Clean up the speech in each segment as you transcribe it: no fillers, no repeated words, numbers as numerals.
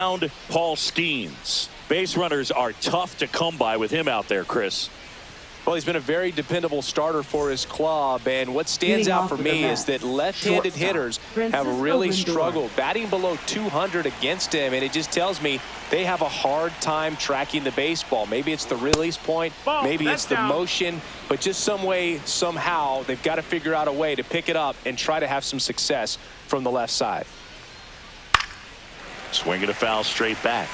Paul Skeens. Base runners are tough to come by with him out there, Chris. Well, he's been a very dependable starter for his club, and what stands out for me is that left-handed hitters have really struggled batting below 200 against him, and it just tells me they have a hard time tracking the baseball. Maybe it's the release point, maybe it's the motion, but just some way, somehow, they've got to figure out a way to pick it up and try to have some success from the left side. Swinging a foul straight back.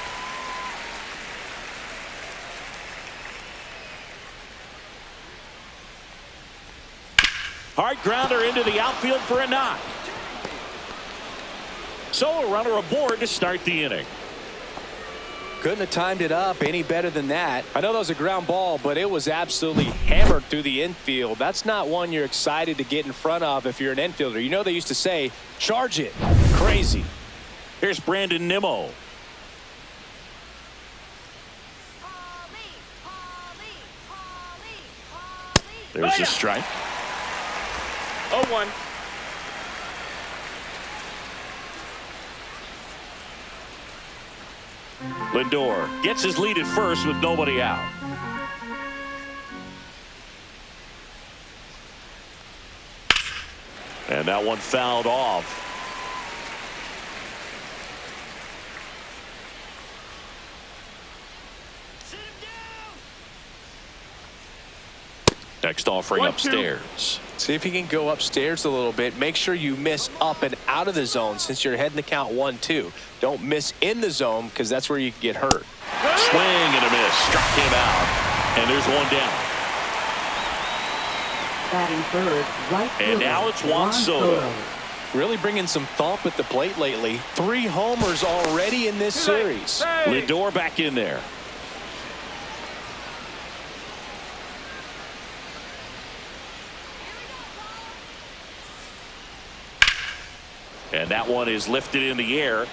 Hard grounder into the outfield for a knock. So a runner aboard to start the inning. Couldn't have timed it up any better than that. I know that was a ground ball, but it was absolutely hammered through the infield. That's not one you're excited to get in front of if you're an infielder. You know they used to say, charge it. Crazy. Here's Brandon Nimmo. There's a strike. 0-1. Lindor gets his lead at first with nobody out. And that one fouled off. Next offering upstairs. See if you can go upstairs a little bit. Make sure you miss up and out of the zone since you're heading the count 1-2. Don't miss in the zone because that's where you can get hurt. Swing and a miss. Struck him out. And there's one down. Batting third, right fielder, and now it's Juan Soto. Really bringing some thump at the plate lately. 3 homers already in this series. Lindor back in there. And that one is lifted in the air.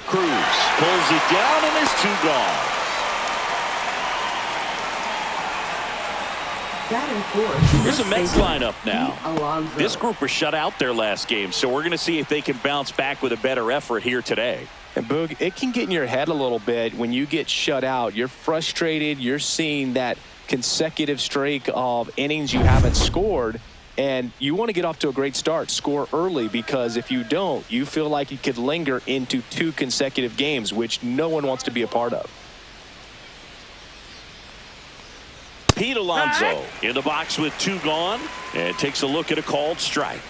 Cruz pulls it down, and there's 2 gone. Here's a Mets lineup now. This group was shut out their last game, so we're going to see if they can bounce back with a better effort here today. And Boog, it can get in your head a little bit when you get shut out. You're frustrated. You're seeing that consecutive streak of innings you haven't scored, and you want to get off to a great start, score early, because if you don't, you feel like you could linger into 2 consecutive games, which no one wants to be a part of. Pete Alonso in the box with 2 gone, and takes a look at a called strike.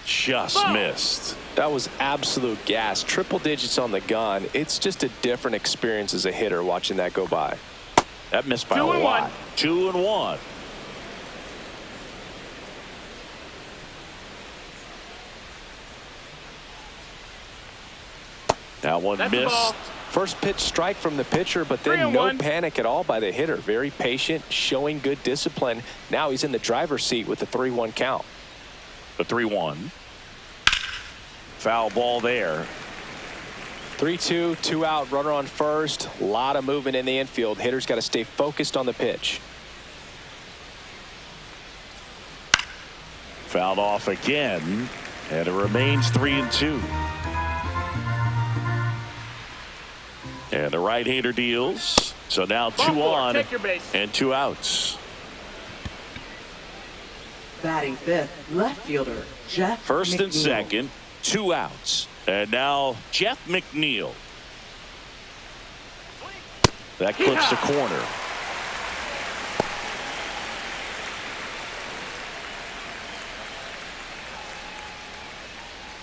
Just missed. That was absolute gas. Triple digits on the gun. It's just a different experience as a hitter watching that go by. That missed by a lot. 2-1. That one missed. First pitch strike from the pitcher, but then no panic at all by the hitter. Very patient, showing good discipline. Now he's in the driver's seat with the 3-1 count. The 3-1. Foul ball there. 3-2, 2 out, runner on first. A lot of movement in the infield. Hitter's got to stay focused on the pitch. Fouled off again, and it remains 3-2. And the right-hander deals. So now 2 on and 2 outs. Batting fifth, left fielder, Jeff First McNeil. and second, 2 outs. And now Jeff McNeil. That clips the corner.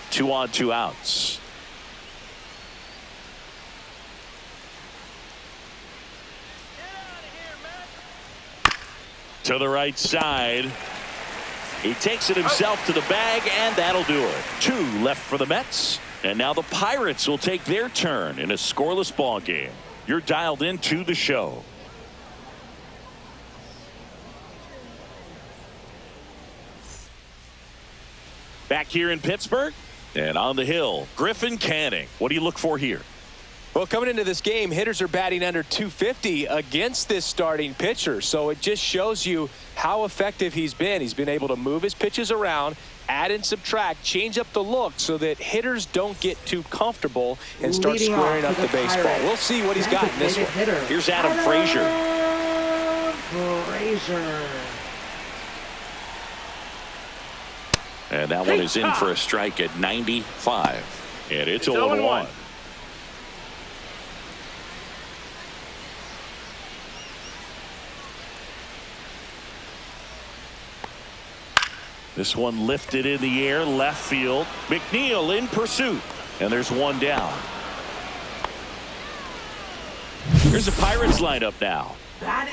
Two on, 2 outs. To the right side. He takes it himself to the bag, and that'll do it. 2 left for the Mets. And now the Pirates will take their turn in a scoreless ball game. You're dialed into the show. Back here in Pittsburgh and on the hill, Griffin Canning. What do you look for here? Well, coming into this game, hitters are batting under 250 against this starting pitcher. So it just shows you how effective he's been. He's been able to move his pitches around, add and subtract, change up the look so that hitters don't get too comfortable and start squaring up the baseball. We'll see what he's got in this one. Here's Adam Frazier. And that one is in for a strike at 95. And it's 0-1. This one lifted in the air, left field. McNeil in pursuit. And there's one down. Here's the Pirates lineup now.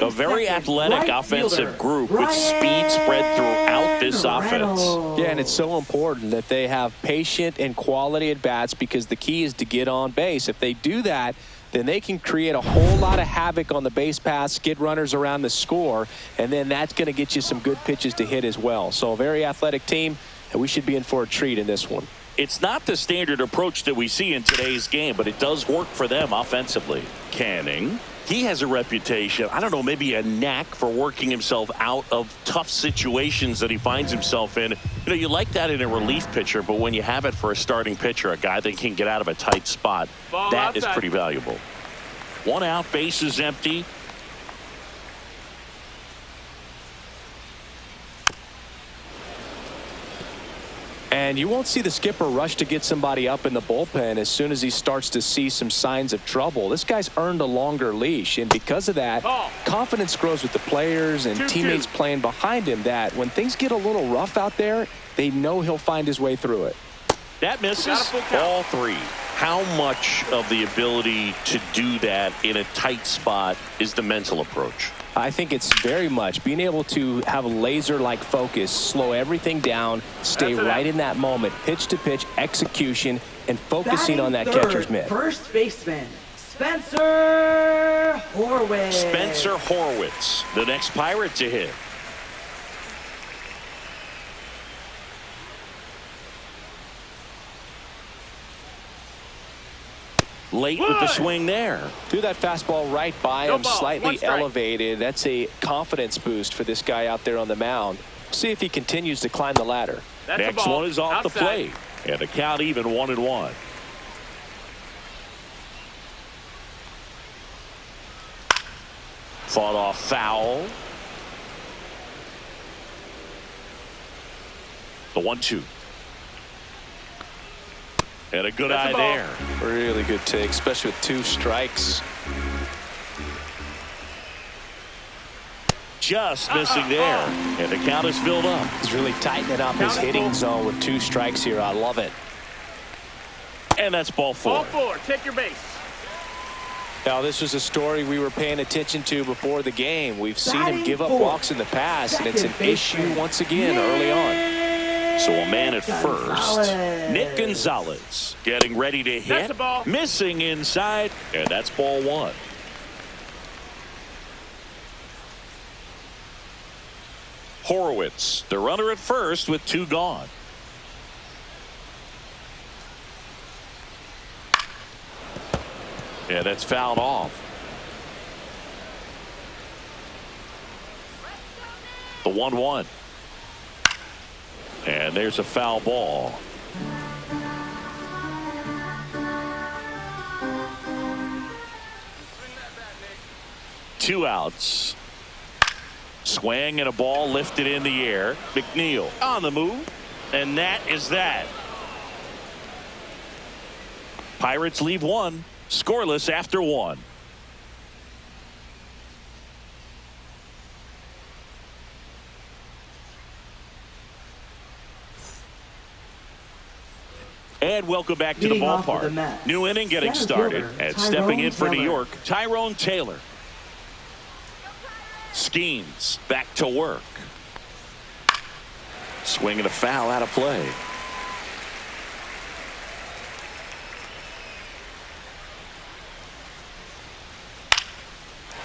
A very athletic offensive group with speed spread throughout this offense. Yeah, and it's so important that they have patient and quality at bats because the key is to get on base. If they do that, then they can create a whole lot of havoc on the base paths, skid runners around the score, and then that's going to get you some good pitches to hit as well. So a very athletic team, and we should be in for a treat in this one. It's not the standard approach that we see in today's game, but it does work for them offensively. Canning. He has a reputation, I don't know, maybe a knack for working himself out of tough situations that he finds himself in. You know, you like that in a relief pitcher, but when you have it for a starting pitcher, a guy that can get out of a tight spot, that is pretty valuable. One out, base is empty. And you won't see the skipper rush to get somebody up in the bullpen as soon as he starts to see some signs of trouble. This guy's earned a longer leash, and because of that, confidence grows with the players and teammates playing behind him that when things get a little rough out there, they know he'll find his way through it. That misses all three. How much of the ability to do that in a tight spot is the mental approach? I think it's very much being able to have a laser-like focus, slow everything down, stay right in that moment, pitch to pitch execution, and focusing on that catcher's mitt. First baseman, Spencer Horwitz. Spencer Horwitz, the next Pirate to hit. Late with the swing there. Threw that fastball right by him, slightly elevated. That's a confidence boost for this guy out there on the mound. See if he continues to climb the ladder. Next one is off the plate. And the count even 1-1. Fought off foul. The 1-2. And a good eye there. Really good take, especially with 2 strikes. Just missing there. And the count is filled up. He's really tightening up his hitting zone with 2 strikes here. I love it. And that's ball 4. Ball 4. Take your base. Now, this was a story we were paying attention to before the game. We've seen him give up walks in the past, and it's an issue once again early on. So a man at first. Nick Gonzalez getting ready to hit. Missing inside. And that's ball 1. Horwitz, the runner at first with 2 gone. Yeah, that's fouled off. The 1-1. And there's a foul ball. Two outs. Swing and a ball lifted in the air. McNeil on the move. And that is that. Pirates leave 1. Scoreless after 1. And welcome back to the ballpark. New inning getting started. And stepping in for New York, Tyrone Taylor. Skeens back to work. Swing and a foul out of play.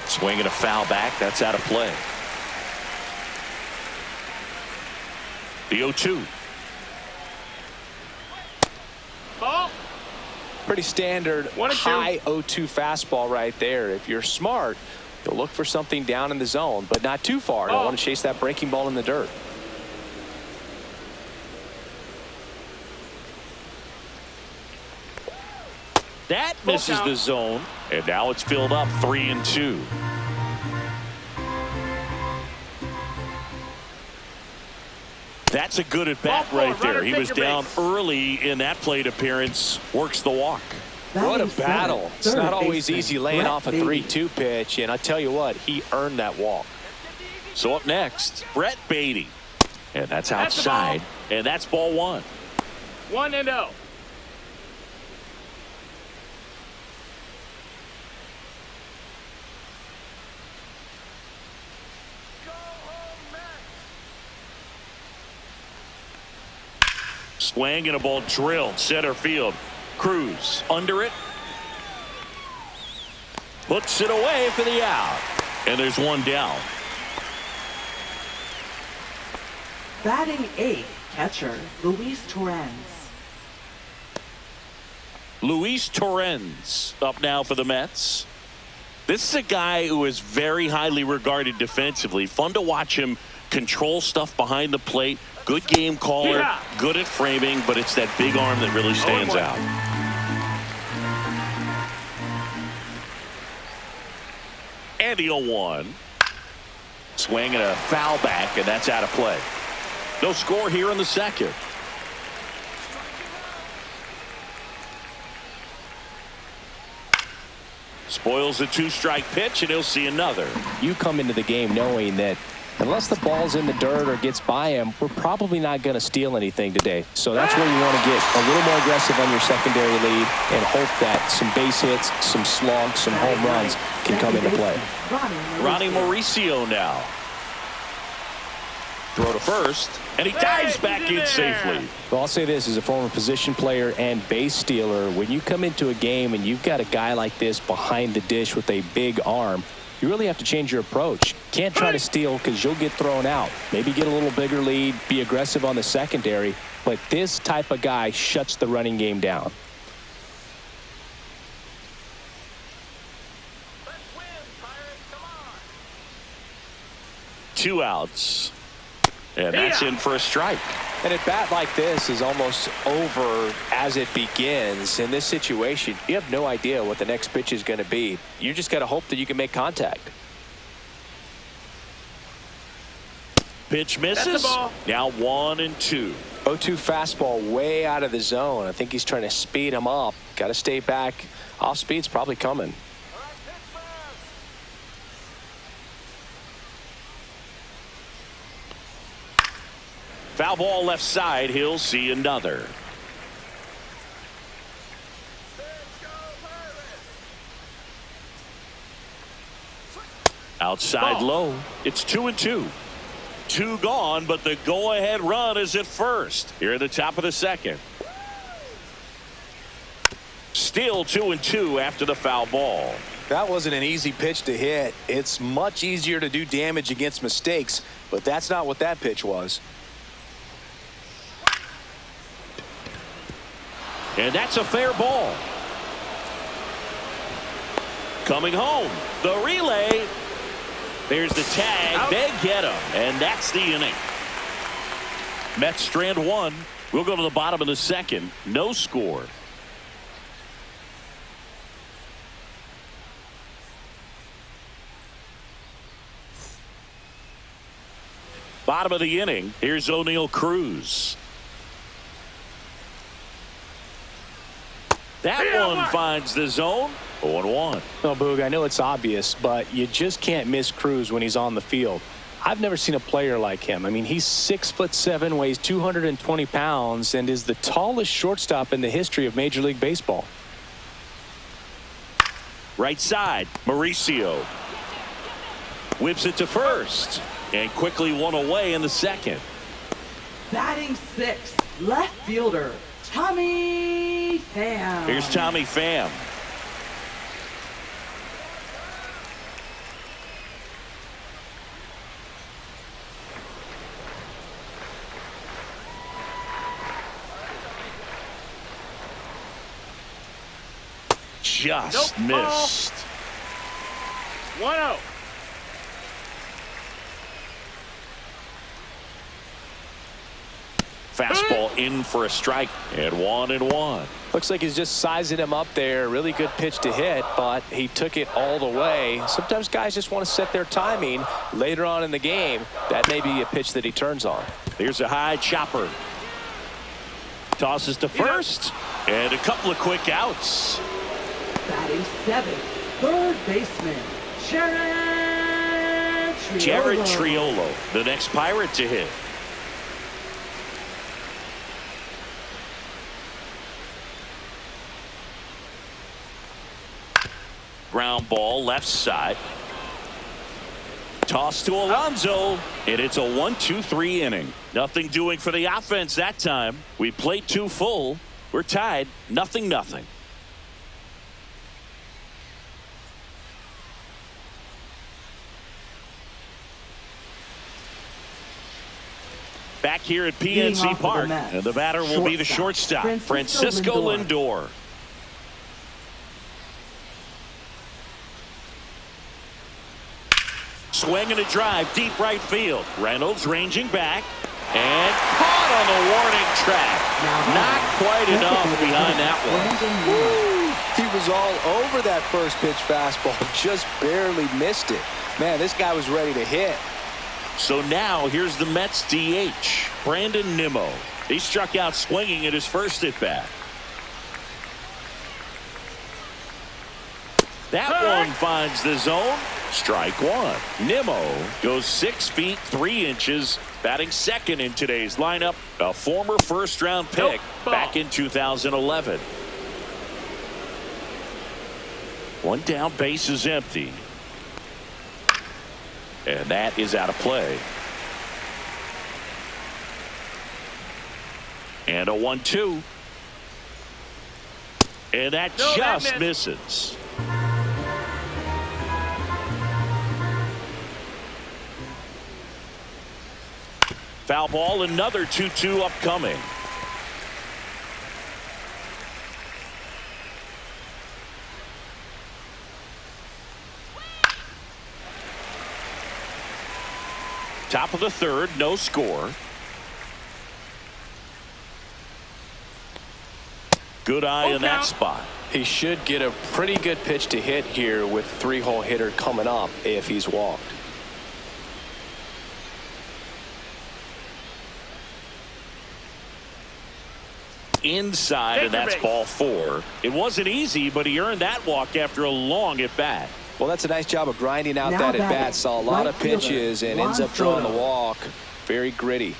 Swing and a foul back. That's out of play. The 0-2. Pretty standard high 0-2 fastball right there. If you're smart, you'll look for something down in the zone, but not too far. Don't want to chase that breaking ball in the dirt. That misses the zone, and now it's filled up 3-2. That's a good at bat right there. He was down early in that plate appearance. Works the walk. What a battle. It's not always easy laying off a 3-2 pitch, and I tell you what, he earned that walk. So up next, Brett Beatty. And that's outside, and that's ball one. 1-0. Swing and a ball drilled center field. Cruz under it. Puts it away for the out. And there's one down. Batting 8th, catcher Luis Torrens. Luis Torrens up now for the Mets. This is a guy who is very highly regarded defensively. Fun to watch him control stuff behind the plate. Good game caller, good at framing, but it's that big arm that really stands out. And the 0-1. Swing and a foul back, and that's out of play. No score here in the second. Spoils a 2-strike pitch, and he'll see another. You come into the game knowing that unless the ball's in the dirt or gets by him, we're probably not going to steal anything today. So that's where you want to get a little more aggressive on your secondary lead and hope that some base hits, some slugs, some home runs can come into play. Ronnie Mauricio now. Throw to first, and he dives back in safely. Well, I'll say this as a former position player and base stealer. When you come into a game and you've got a guy like this behind the dish with a big arm, you really have to change your approach. Can't try to steal because you'll get thrown out. Maybe get a little bigger lead, be aggressive on the secondary, but this type of guy shuts the running game down. Two outs. And that's in for a strike. And a bat like this is almost over as it begins. In this situation, you have no idea what the next pitch is going to be. You just got to hope that you can make contact. Pitch misses. Now 1-2. 0-2 fastball way out of the zone. I think he's trying to speed him up. Got to stay back. Off speed's probably coming. Foul ball left side. He'll see another. Outside low. It's 2-2. 2 gone, but the go-ahead run is at first. Here at the top of the second. Still 2-2 after the foul ball. That wasn't an easy pitch to hit. It's much easier to do damage against mistakes, but that's not what that pitch was. And that's a fair ball. Coming home. The relay. There's the tag. They get him. And that's the inning. Mets strand 1. We'll go to the bottom of the second. No score. Bottom of the inning. Here's O'Neal Cruz. That one finds the zone. 0-1. No, Boog, I know it's obvious, but you just can't miss Cruz when he's on the field. I've never seen a player like him. I mean, he's 6'7", weighs 220 pounds, and is the tallest shortstop in the history of Major League Baseball. Right side, Mauricio. Whips it to first. And quickly one away in the second. Batting 6th, left fielder Tommy Pham. Here's Tommy Pham. Just missed. 1-0. Fastball in for a strike, and 1-1. Looks like he's just sizing him up there. Really good pitch to hit, but he took it all the way. Sometimes guys just want to set their timing later on in the game. That may be a pitch that he turns on. Here's a high chopper. Tosses to first, and a couple of quick outs. Batting 7th, third baseman, Jared Triolo, the next Pirate to hit. Ground ball left side. Toss to Alonso, and it's a 1-2-3 inning. Nothing doing for the offense that time. We played 2 full. We're tied 0-0. Back here at PNC Park, and the batter will be the shortstop, Francisco Lindor. Swing and a drive, deep right field. Reynolds ranging back, and caught on the warning track. Not quite enough behind that one. Woo! He was all over that first pitch fastball, just barely missed it. Man, this guy was ready to hit. So now here's the Mets DH, Brandon Nimmo. He struck out swinging at his first at bat. That one finds the zone. Strike one. Nimmo goes 6 feet 3 inches, batting second in today's lineup. A former first-round pick back in 2011. One down, base is empty. And that is out of play. And a 1-2. And that just misses. Foul ball, another 2-2 upcoming. Top of the third, no score. Good eye in that spot. He should get a pretty good pitch to hit here with 3-hole hitter coming up if he's walked. Inside, and that's ball 4. It wasn't easy, but he earned that walk after a long at bat. Well, that's a nice job of grinding out that at bat. Saw a lot of pitches and ends up drawing the walk. Very gritty.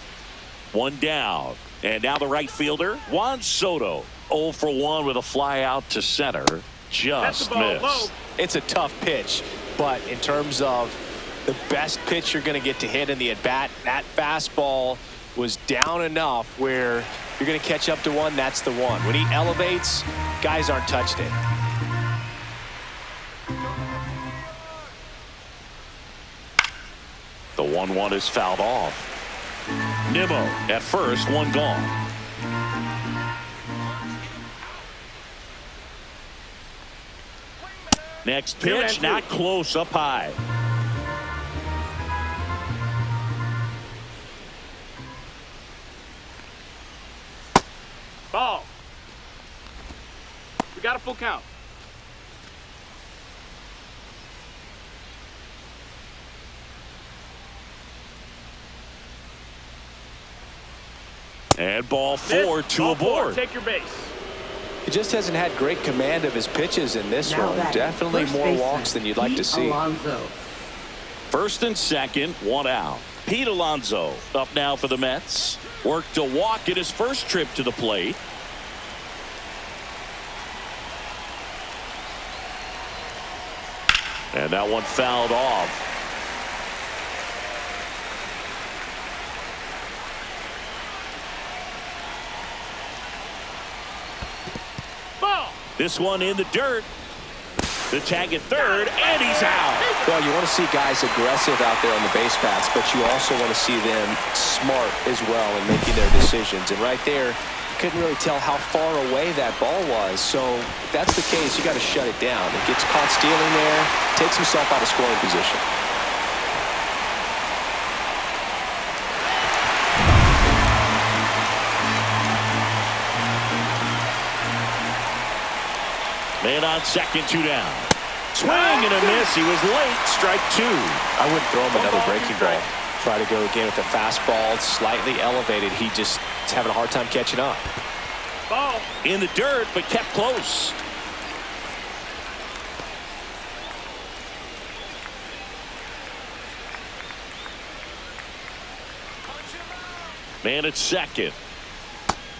One down, and now the right fielder, Juan Soto, 0 for 1 with a fly out to center. Just missed. It's a tough pitch, but in terms of the best pitch you're going to get to hit in the at bat, that fastball was down enough where you're going to catch up to one. That's the one. When he elevates, guys aren't touching it. The 1-1 is fouled off. Nimmo at first, one gone. Next pitch, not close, up high. Ball. We got a full count. And ball 4, 2 aboard. Take your base. He just hasn't had great command of his pitches in this one. Definitely more walks than you'd like to see. First and second, one out. Pete Alonso up now for the Mets. Worked a walk in his first trip to the plate. And that one fouled off. This one in the dirt. The tag at third, and he's out. Well, you want to see guys aggressive out there on the base paths, but you also want to see them smart as well in making their decisions. And right there, couldn't really tell how far away that ball was. So if that's the case, you got to shut it down. It gets caught stealing there, takes himself out of scoring position. Man on second, 2 down. Swing and a miss. He was late. Strike 2. I wouldn't throw him another breaking ball. Try to go again with the fastball, slightly elevated. He just is having a hard time catching up. Ball. In the dirt, but kept close. Man at second.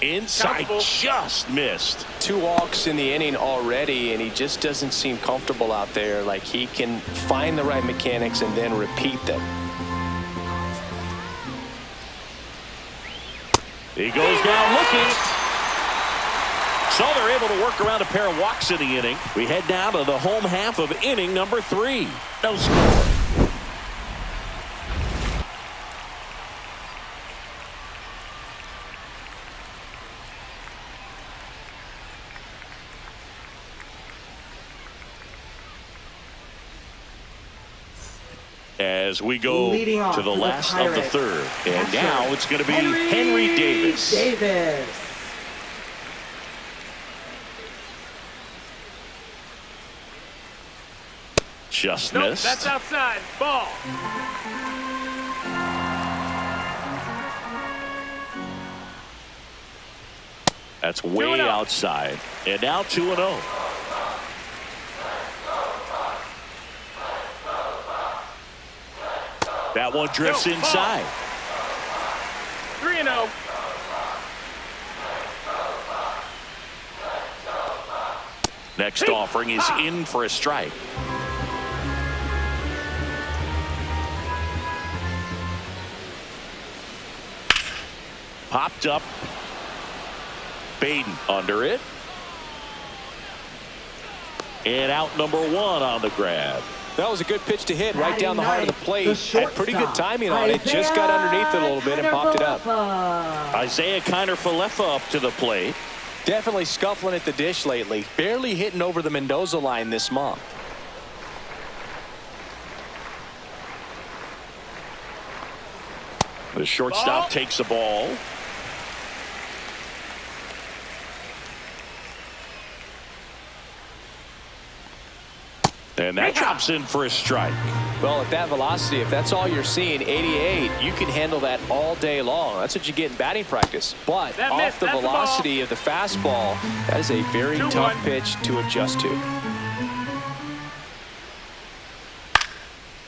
Inside, just missed. 2 walks in the inning already, and he just doesn't seem comfortable out there. Like he can find the right mechanics and then repeat them. He goes down looking. So they're able to work around a pair of walks in the inning. We head down to the home half of inning number 3. No score. As we go to the last of the third. And now it's going to be Henry Davis. Just missed. That's outside. Ball. That's way outside. And now 2-0. That one drifts inside. 3-0. Next offering is in for a strike. Popped up. Baden under it. And out number 1 on the grab. That was a good pitch to hit right down the heart of the plate. Had pretty good timing on it. Just got underneath it a little bit and popped it up. Isaiah Kiner-Falefa up to the plate. Definitely scuffling at the dish lately. Barely hitting over the Mendoza line this month. The shortstop takes the ball. And that drops in for a strike. Well, at that velocity, if that's all you're seeing, 88, you can handle that all day long. That's what you get in batting practice. But off the velocity of the fastball, that is a very tough pitch to adjust to.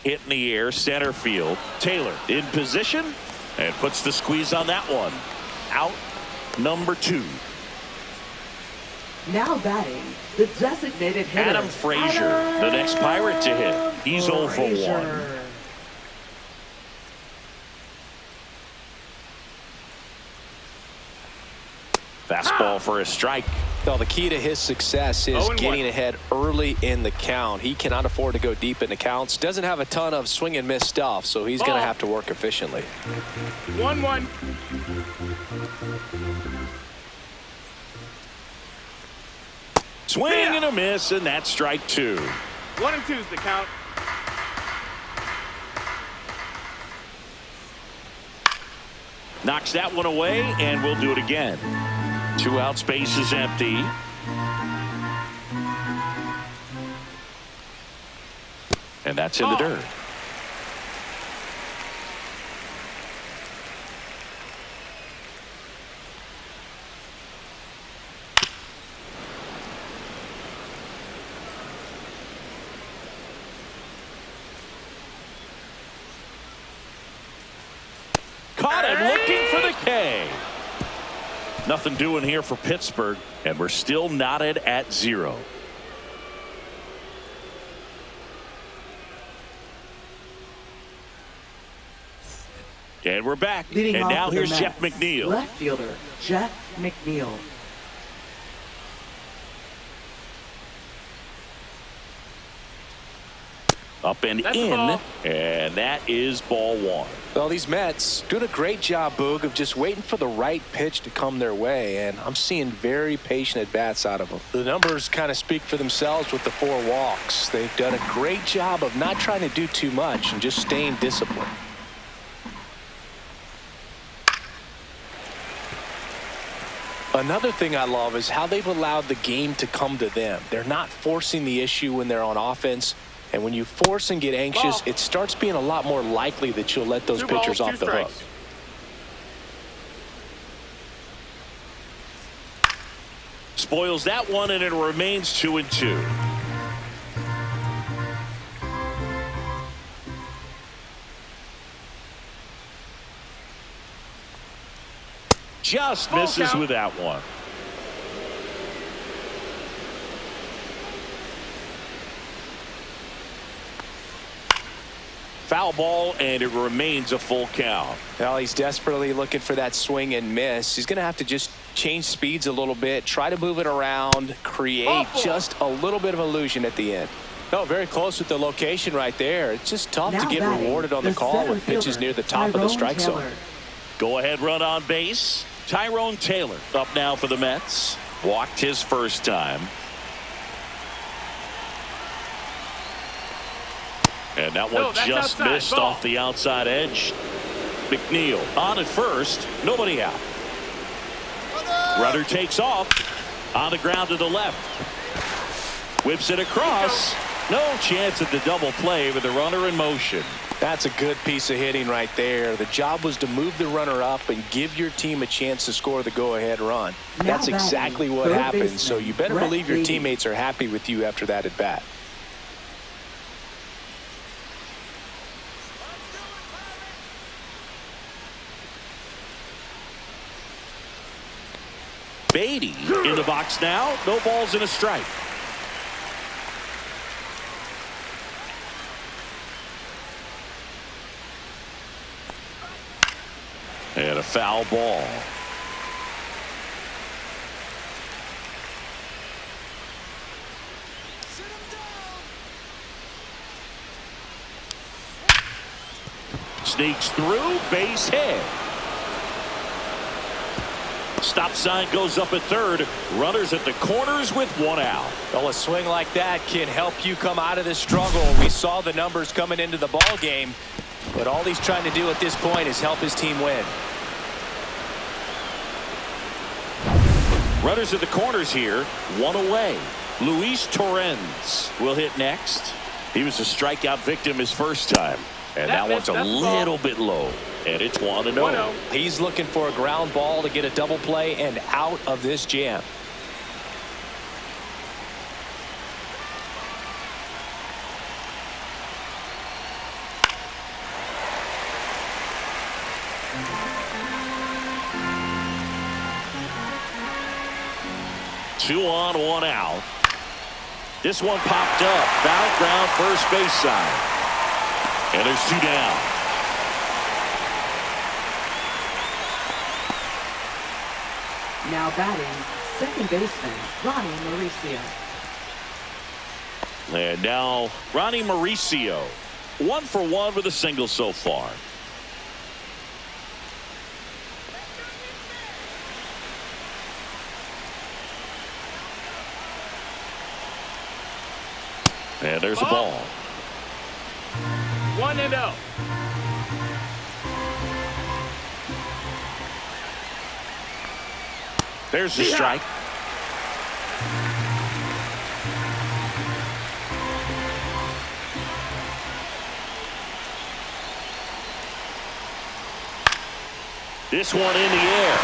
Hit in the air, center field. Taylor in position and puts the squeeze on that one. Out number 2. Now batting, the designated hitter. Adam Frazier, the next Pirate to hit. He's 0 for 1. Fastball for a strike. Well, the key to his success is getting ahead early in the count. He cannot afford to go deep in the counts. Doesn't have a ton of swing and miss stuff, so he's going to have to work efficiently. 1-1. Swing and a miss, and that's strike 2. 1-2's the count. Knocks that one away, and we'll do it again. 2 outs, base is empty. And that's in the dirt. Caught him looking for the K. Nothing doing here for Pittsburgh, and we're still knotted at 0. And we're back. Leading and now here's Mets, Jeff McNeil. Left fielder, Jeff McNeil. Up and That's the in, ball. and that is ball one. Well, these Mets doing a great job, Boog, of just waiting for the right pitch to come their way, and I'm seeing very patient at-bats out of them. The numbers kind of speak for themselves with the 4 walks. They've done a great job of not trying to do too much and just staying disciplined. Another thing I love is how they've allowed the game to come to them. They're not forcing the issue when they're on offense. And when you force and get anxious, it starts being a lot more likely that you'll let those 2 balls, pitchers 2 off the hook. strikes. Spoils that one, and it remains 2-2. Just Full misses count. with that one. Foul ball, and it remains a full count. Well, he's desperately looking for that swing and miss. He's going to have to just change speeds a little bit, try to move it around, create just a little bit of illusion at the end. No, very close with the location right there. It's just tough to Now get batting, rewarded on the the call center when pitches fielder, near the top of the Tyrone strike zone. Taylor. Go ahead run on base. Tyrone Taylor up now for the Mets. Walked his first time. And that one that's just outside. missed Ball. off the outside edge. McNeil on at first. Nobody out. Runner takes off. On the ground to the left. Whips it across. No chance at the double play with the runner in motion. That's a good piece of hitting right there. The job was to move the runner up and give your team a chance to score the go-ahead run. Now That's batting, exactly what third happened. baseman, So you better Brett believe your Beatty. teammates are happy with you after that at bat. Beatty in the box now. No balls and a strike. And a foul ball. Sneaks through, base hit. Stop sign goes up at third. Runners at the corners with 1 out. Well, a swing like that can help you come out of this struggle. We saw the numbers coming into the ball game, but all he's trying to do at this point is help his team win. Runners at the corners here. 1 away. Luis Torrens will hit next. He was a strikeout victim his first time. And that one's a little bit low. And it's 1-0. He's looking for a ground ball to get a double play and out of this jam. Two on, 1 out. This one popped up. Foul ground, first base side. And there's 2 down. Now batting, second baseman, Ronnie Mauricio. And now Ronnie Mauricio. 1 for 1 with a single so far. And there's a ball. 1-0. There's the strike. This one in the air.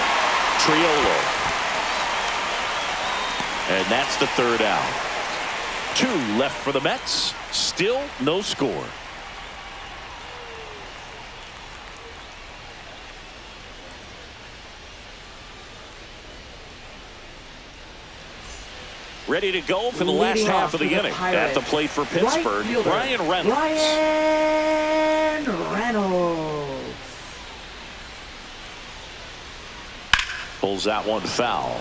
Triolo. And that's the 3rd out. 2 left for the Mets. Still no score. Ready to go for the last Leading half off of the for the inning. Pirates, At the plate for Pittsburgh, right fielder, Ryan Reynolds. Ryan Reynolds. Pulls that one foul.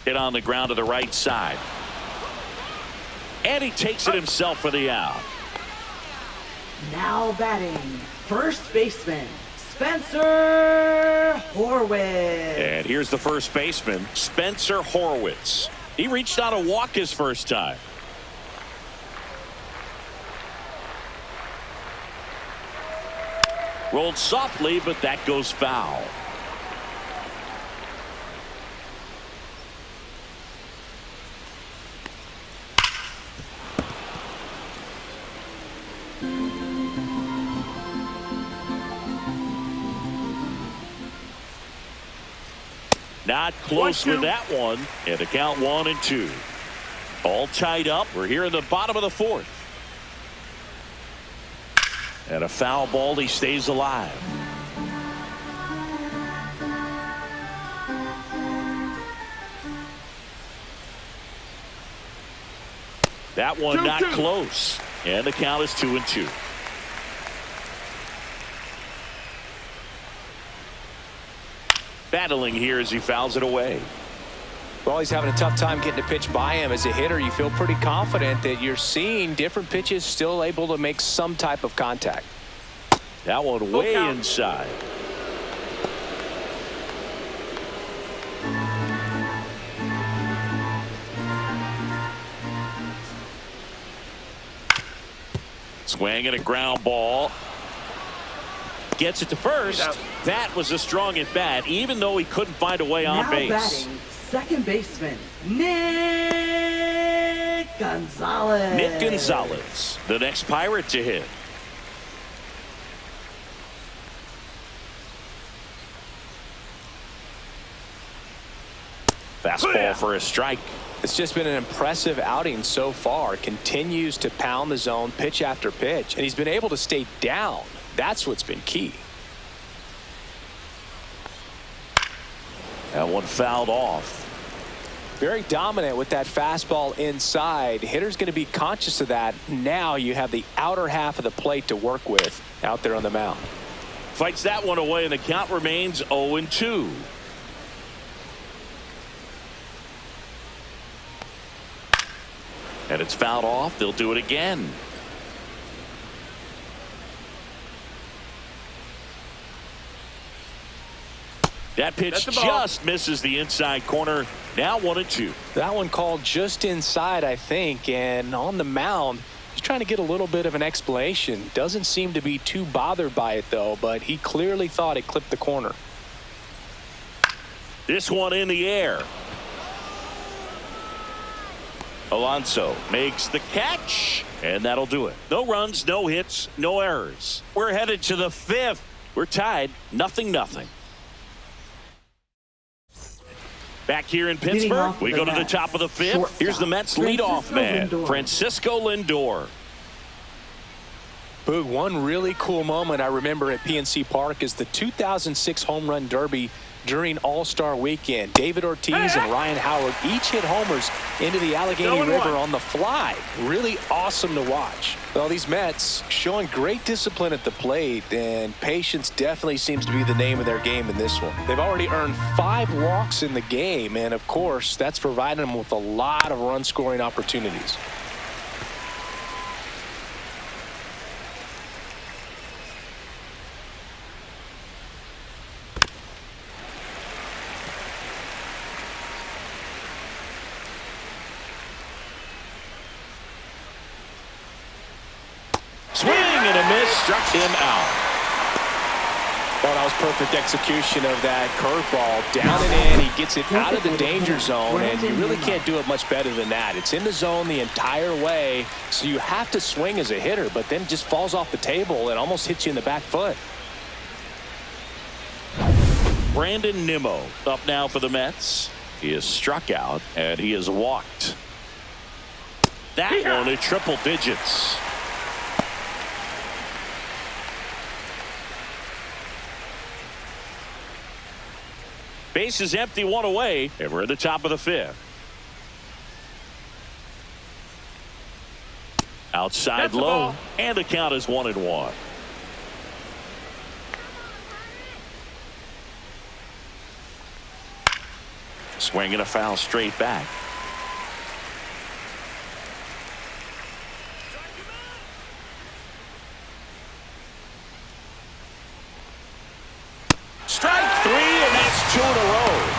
Hit on the ground to the right side. And he takes it himself for the out. Now batting, first baseman, Spencer Horwitz. And here's the first baseman, Spencer Horwitz. He reached on a walk his first time. Rolled softly, but that goes foul. Not close with that one. And the count 1-2. All tied up. We're here in the bottom of the fourth. And a foul ball. He stays alive. That one not close. And the count is 2-2. Battling here as he fouls it away. Well, he's having a tough time getting a pitch by him. As a hitter, you feel pretty confident that you're seeing different pitches still able to make some type of contact. That one way inside. Swing and a ground ball. Gets it to first. That was a strong at bat, even though he couldn't find a way on now base. Batting, second baseman, Nick Gonzalez. Nick Gonzalez, the next Pirate to hit. Fastball for a strike. It's just been an impressive outing so far. Continues to pound the zone pitch after pitch, and he's been able to stay down. That's what's been key. That one fouled off. Very dominant with that fastball inside. Hitter's going to be conscious of that. Now you have the outer half of the plate to work with out there on the mound. Fights that one away, and the count remains 0-2. And it's fouled off. They'll do it again. That pitch just misses the inside corner. Now 1-2. That one called just inside, I think, and on the mound, he's trying to get a little bit of an explanation. Doesn't seem to be too bothered by it, though, but he clearly thought it clipped the corner. This one in the air. Alonso makes the catch, and that'll do it. No runs, no hits, no errors. We're headed to the fifth. We're tied 0-0. Back here in Pittsburgh, we go to the top of the fifth. Here's the Mets leadoff man, Francisco Lindor. Boog, one really cool moment I remember at PNC Park is the 2006 Home Run Derby during All-Star Weekend. David Ortiz and Ryan Howard each hit homers into the Allegheny River on the fly. Really awesome to watch. Well, these Mets showing great discipline at the plate, and patience definitely seems to be the name of their game in this one. They've already earned 5 walks in the game, and of course, that's provided them with a lot of run-scoring opportunities. Swing and a miss, struck him out. Well, that was perfect execution of that curveball. Down and in, he gets it out of the danger zone, and you really can't do it much better than that. It's in the zone the entire way, so you have to swing as a hitter, but then it just falls off the table and almost hits you in the back foot. Brandon Nimmo up now for the Mets. He is struck out, and he is walked. That one in triple digits. Base is empty, one away, and we're at the top of the fifth. Outside low, and the count is 1-1. Swing and a foul straight back. Strike 3, and that's 2 in a row.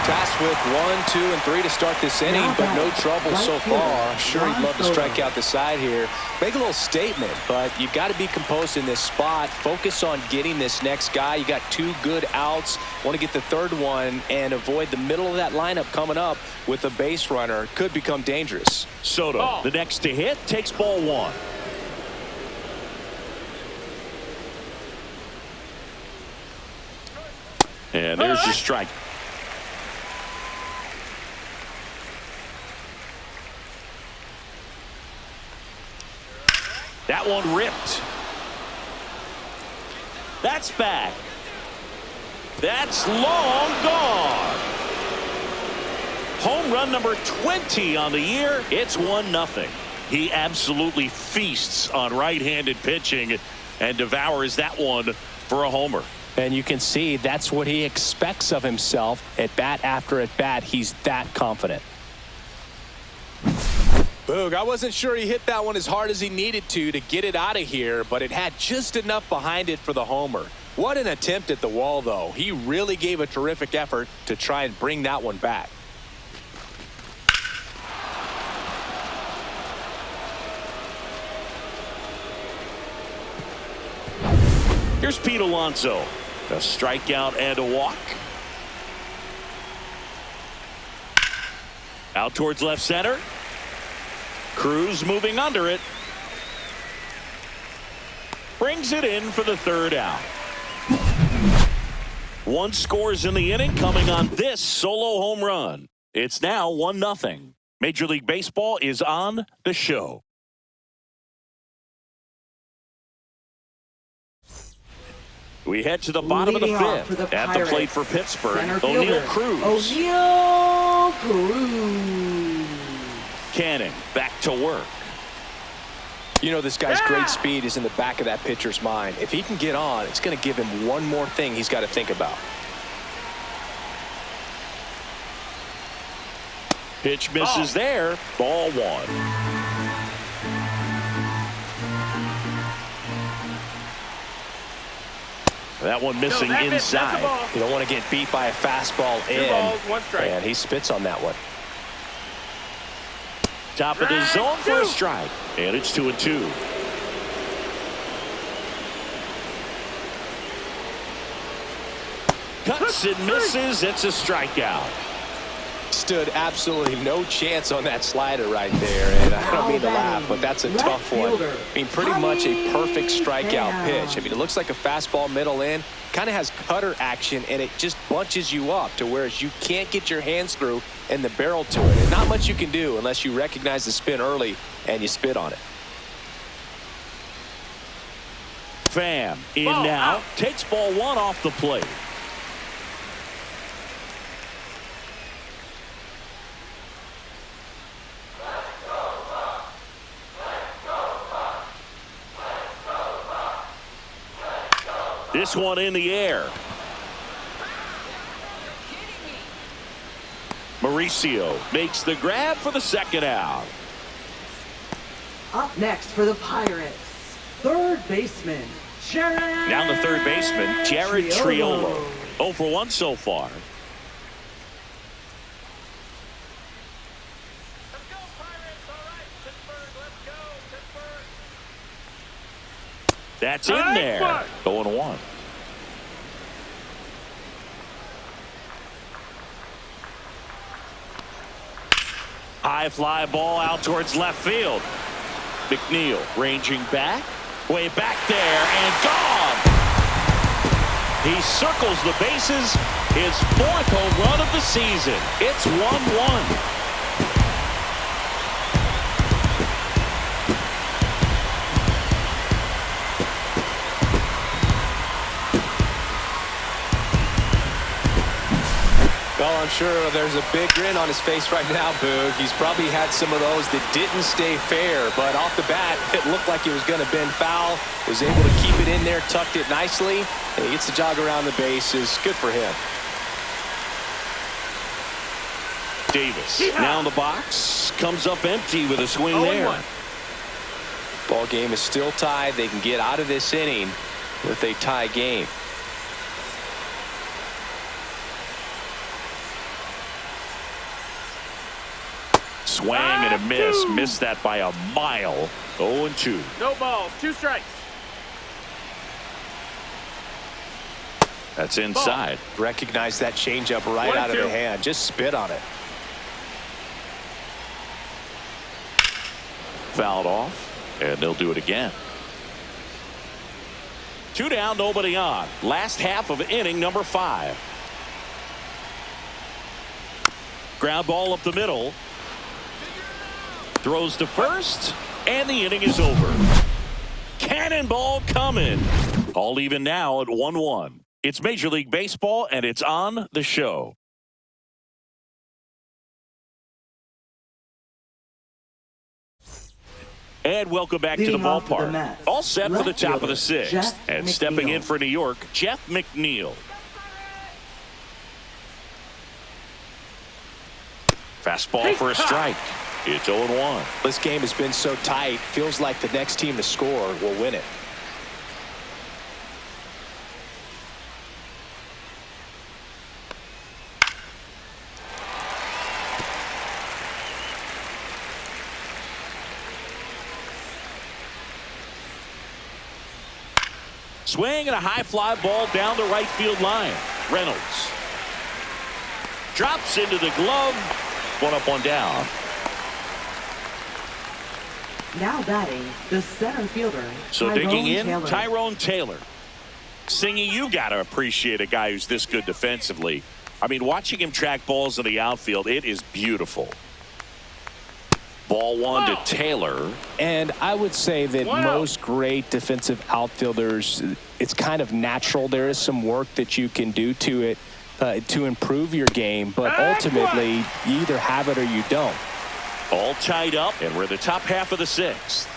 Tasked with 1, 2, and 3 to start this inning, but no trouble so far. I'm sure he'd love to strike out the side here. Make a little statement, but you've got to be composed in this spot. Focus on getting this next guy. You got 2 good outs. Want to get the third one and avoid the middle of that lineup coming up with a base runner. Could become dangerous. Soto, the next to hit, takes ball 1. And there's your strike. That one ripped. That's back. That's long gone. Home run number 20 on the year. It's 1-0. He absolutely feasts on right-handed pitching and devours that one for a homer. And you can see that's what he expects of himself at bat after at bat. He's that confident. Boog, I wasn't sure he hit that one as hard as he needed to get it out of here, but it had just enough behind it for the homer. What an attempt at the wall, though. He really gave a terrific effort to try and bring that one back. Here's Pete Alonso. A strikeout and a walk. Out towards left center. Cruz moving under it. Brings it in for the third out. 1 scores in the inning coming on this solo home run. It's now 1-0. Major League Baseball is on the show. We head to the bottom of the 5th. At the plate for Pittsburgh, O'Neal Cruz. O'Neal Cruz. Canning back to work. You know, this guy's great speed is in the back of that pitcher's mind. If he can get on, it's going to give him one more thing he's got to think about. Pitch misses there. Ball 1. That one missing inside. You don't want to get beat by a fastball in. 2 balls, 1 strike. And he spits on that one. Top of the zone for a strike. And it's 2-2. Cuts and misses. It's a strikeout. Stood absolutely no chance on that slider right there. And I don't mean to laugh, but that's a tough one. I mean, pretty much a perfect strikeout pitch. I mean, it looks like a fastball middle in. Kind of has cutter action, and it just bunches you up to where you can't get your hands through and the barrel to it. And not much you can do unless you recognize the spin early and you spit on it. Pham in now. Takes ball 1 off the plate. This one in the air. Mauricio makes the grab for the second out. Up next for the Pirates, third baseman, Jared. Down the third baseman, Jared Triolo. 0 for 1 so far. That's in there. 0-1. High fly ball out towards left field. McNeil ranging back. Way back there and gone. He circles the bases. His 4th home run of the season. It's 1-1. Well, I'm sure there's a big grin on his face right now, Boog. He's probably had some of those that didn't stay fair, but off the bat, it looked like it was going to bend foul. Was able to keep it in there, tucked it nicely, and he gets the jog around the bases. Good for him. Davis now in the box, comes up empty with a swing there. Ball game is still tied. They can get out of this inning with a tie game. Swing and a miss. Missed that by a mile. 0-2. No balls, 2 strikes. That's inside. Recognize that changeup right out of the hand. Just spit on it. Fouled off, and they'll do it again. 2 down, nobody on. Last half of inning number 5. Ground ball up the middle. Throws to first, and the inning is over. Cannonball coming. All even now at 1-1. It's Major League Baseball, and it's on the show. And welcome back to the ballpark. All set for the top of the 6th. And stepping in for New York, Jeff McNeil. Fastball for a strike. It's 0-1. This game has been so tight. Feels like the next team to score will win it. Swing and a high fly ball down the right field line. Reynolds drops into the glove. 1 up, 1 down. Now batting, the center fielder. So digging in, Taylor. Tyrone Taylor. Singy, you got to appreciate a guy who's this good defensively. I mean, watching him track balls in the outfield, it is beautiful. Ball 1 to Taylor. And I would say that most great defensive outfielders, it's kind of natural. There is some work that you can do to it to improve your game, but ultimately you either have it or you don't. All tied up, and we're in the top half of the 6th.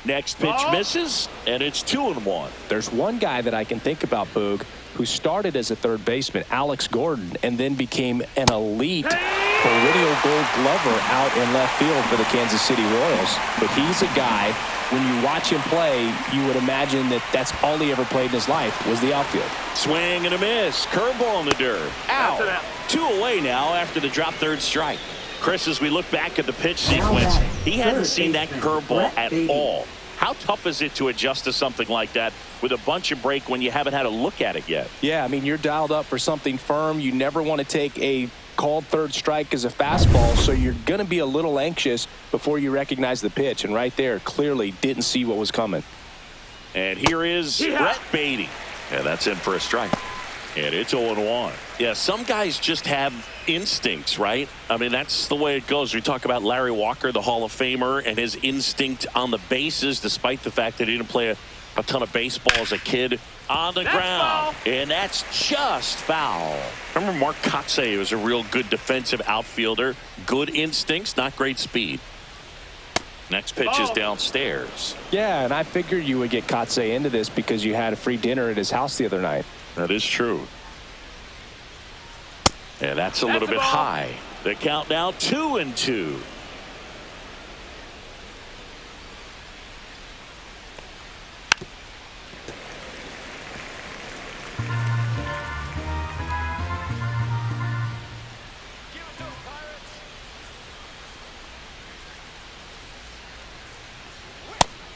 Next pitch misses, and it's 2-1. There's one guy that I can think about, Boog, who started as a third baseman, Alex Gordon, and then became an elite perennial gold glover out in left field for the Kansas City Royals. But he's a guy, when you watch him play, you would imagine that that's all he ever played in his life was the outfield. Swing and a miss. Curveball in the dirt. Out. 2 away now after the drop third strike. Chris, as we look back at the pitch sequence, he hadn't seen that curveball at all. How tough is it to adjust to something like that with a bunch of break when you haven't had a look at it yet? Yeah, I mean, you're dialed up for something firm. You never want to take a called third strike as a fastball, so you're going to be a little anxious before you recognize the pitch. And right there, clearly didn't see what was coming. And here is Brett Beatty. And that's in for a strike. And it's 0-1. Yeah, some guys just have instincts, right? I mean, that's the way it goes. We talk about Larry Walker, the Hall of Famer, and his instinct on the bases, despite the fact that he didn't play a ton of baseball as a kid. On the ground. And that's just foul. Remember Mark Kotsay was a real good defensive outfielder. Good instincts, not great speed. Next pitch is downstairs. Yeah, and I figured you would get Kotsay into this because you had a free dinner at his house the other night. That is true. And that's a little bit high. The count now 2-2.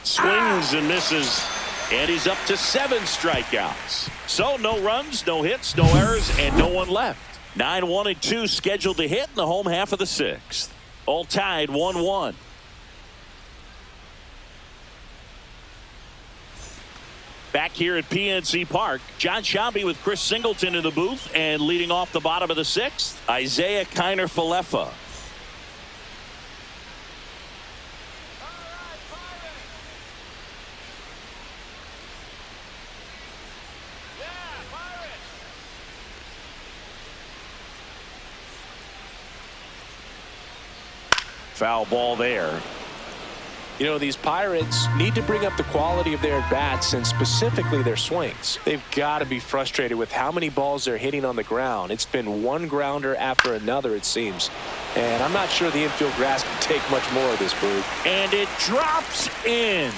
Swings and misses, and he's up to 7 strikeouts. So no runs, no hits, no errors, and no one left. 9-1-2 scheduled to hit in the home half of the 6th. All tied 1-1. Back here at PNC Park, John Sciambi with Chris Singleton in the booth, and leading off the bottom of the 6th, Isaiah Kiner-Falefa. Foul ball there. You know, these Pirates need to bring up the quality of their bats and specifically their swings. They've got to be frustrated with how many balls they're hitting on the ground. It's been one grounder after another, it seems. And I'm not sure the infield grass can take much more of this, Boog. And it drops in.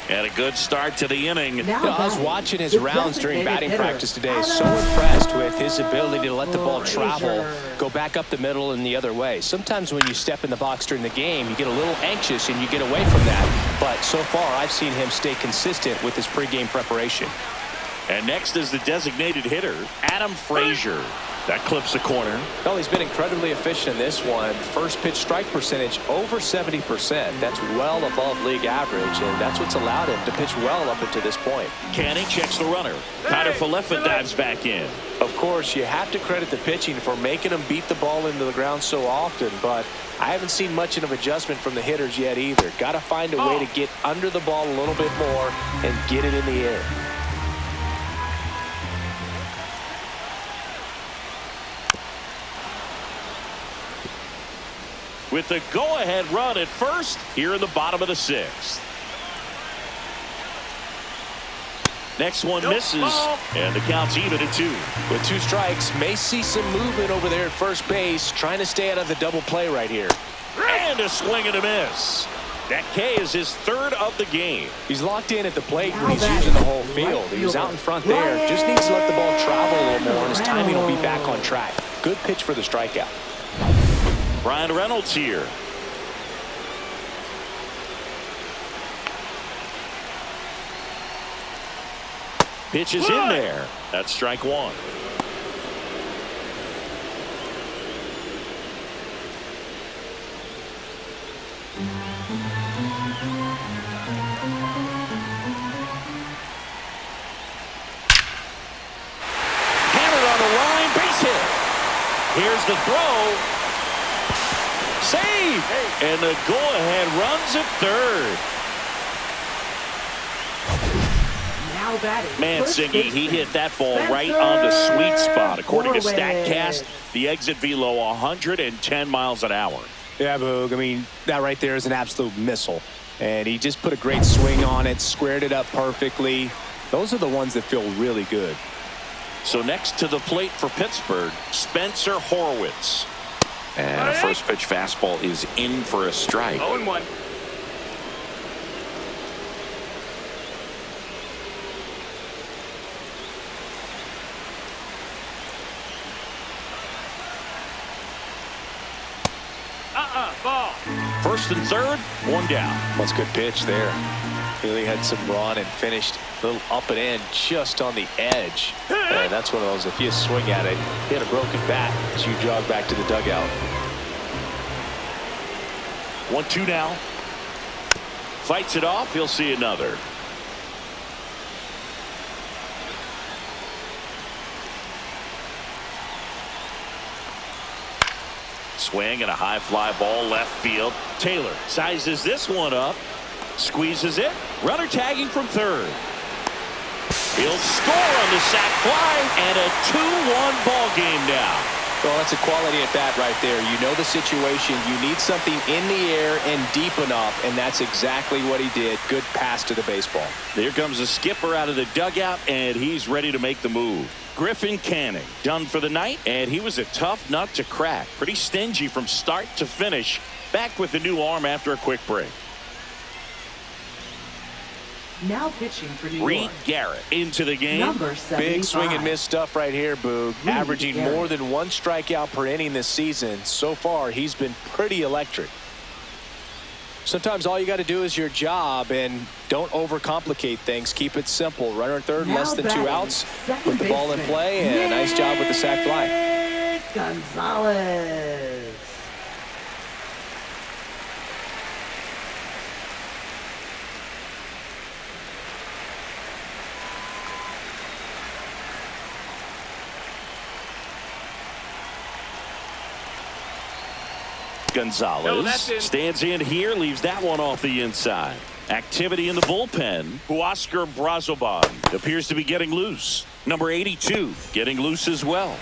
And a good start to the inning. I was watching his rounds during batting practice today. So impressed with his ability to let the ball travel, go back up the middle and the other way. Sometimes when you step in the box during the game, you get a little anxious and you get away from that. But so far, I've seen him stay consistent with his pregame preparation. And next is the designated hitter, Adam Frazier. That clips the corner. Well, he's been incredibly efficient in this one. First pitch strike percentage over 70%. That's well above league average, and that's what's allowed him to pitch well up until this point. Canning checks the runner. Tyler Falefa dives back in. Of course, you have to credit the pitching for making him beat the ball into the ground so often, but I haven't seen much of an adjustment from the hitters yet either. Got to find a way to get under the ball a little bit more and get it in the air. With the go-ahead run at first here in the bottom of the sixth. Next one misses, and the count's even at 2. With 2 strikes, may see some movement over there at first base, trying to stay out of the double play right here. And a swing and a miss. That K is his 3rd of the game. He's locked in at the plate when he's using the whole field. He was out in front there. Just needs to let the ball travel a little more, and his timing will be back on track. Good pitch for the strikeout. Brian Reynolds here. Pitch is in there. That's strike 1. Hammered on the line, base hit. Here's the throw. Save! And the go-ahead runs at 3rd. Now batting. Mancini, he hit that ball right on the sweet spot. According to StatCast, the exit velo 110 miles an hour. Yeah, Boog. I mean, that right there is an absolute missile. And he just put a great swing on it, squared it up perfectly. Those are the ones that feel really good. So next to the plate for Pittsburgh, Spencer Horwitz. And a first pitch fastball is in for a strike. 0-1. Ball. 1st and 3rd, 1 down. That's a good pitch there. Really had some run and finished a little up and in just on the edge. And that's one of those, if you swing at it, you had a broken bat as you jog back to the dugout. 1-2 now. Fights it off. He'll see another. Swing and a high fly ball left field. Taylor sizes this one up. Squeezes it. Runner tagging from 3rd. He'll score on the sac fly, and a 2-1 ball game now. Well, that's a quality at bat right there. You know the situation. You need something in the air and deep enough, and that's exactly what he did. Good pass to the baseball. Here comes the skipper out of the dugout, and he's ready to make the move. Griffin Canning done for the night, and he was a tough nut to crack. Pretty stingy from start to finish. Back with the new arm after a quick break. Now pitching for New Reed York. Garrett into the game. Number 75. Big swing and miss stuff right here, Boog. Averaging more than 1 strikeout per inning this season. So far, he's been pretty electric. Sometimes all you got to do is your job, and don't overcomplicate things. Keep it simple. Runner at 3rd, Now less than 2 batting, outs. second Put the ball in baseman, play, and nice job with the sac fly. Gonzalez. Gonzalez stands in here, leaves that one off the inside. Activity in the bullpen. Huascar Brazoban appears to be getting loose. Number 82 getting loose as well.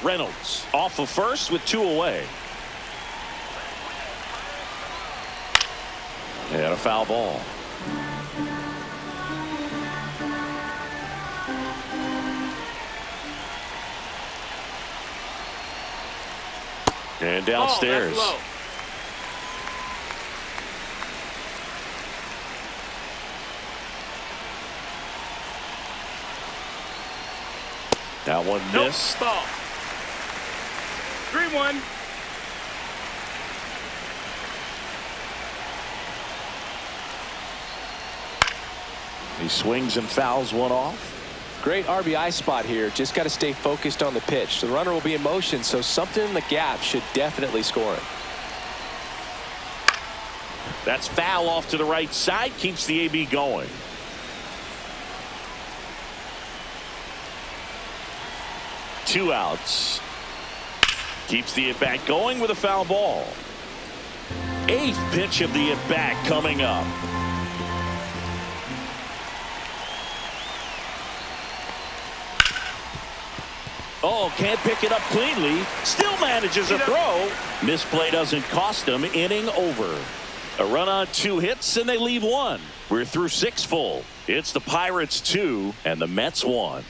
Reynolds off of first with 2 away. And a foul ball. And downstairs. Oh, that one missed. Ball. 3-1. He swings and fouls one off. Great RBI spot here. Just got to stay focused on the pitch. The runner will be in motion, so something in the gap should definitely score it. That's foul off to the right side. Keeps the AB going. Two outs. Keeps the at-bat going with a foul ball. Eighth pitch of the at-bat coming up. Oh, can't pick it up cleanly. Still manages a throw. Misplay doesn't cost him. Inning over. A run on 2 hits, and they leave 1. We're through 6 full. It's the Pirates 2 and the Mets 1.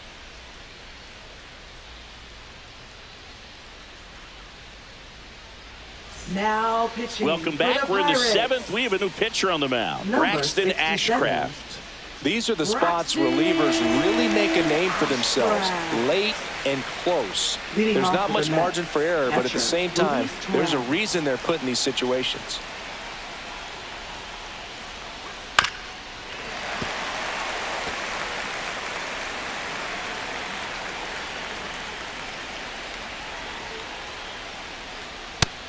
Now pitching. Welcome back. We're in the 7th. We have a new pitcher on the mound. Braxton 67. Ashcraft. These are the spots relievers really make a name for themselves. Late and close. Leading There's off not for much the Mets, margin for error, but at the catcher, same time, Luis there's a Torres. reason they're put in these situations.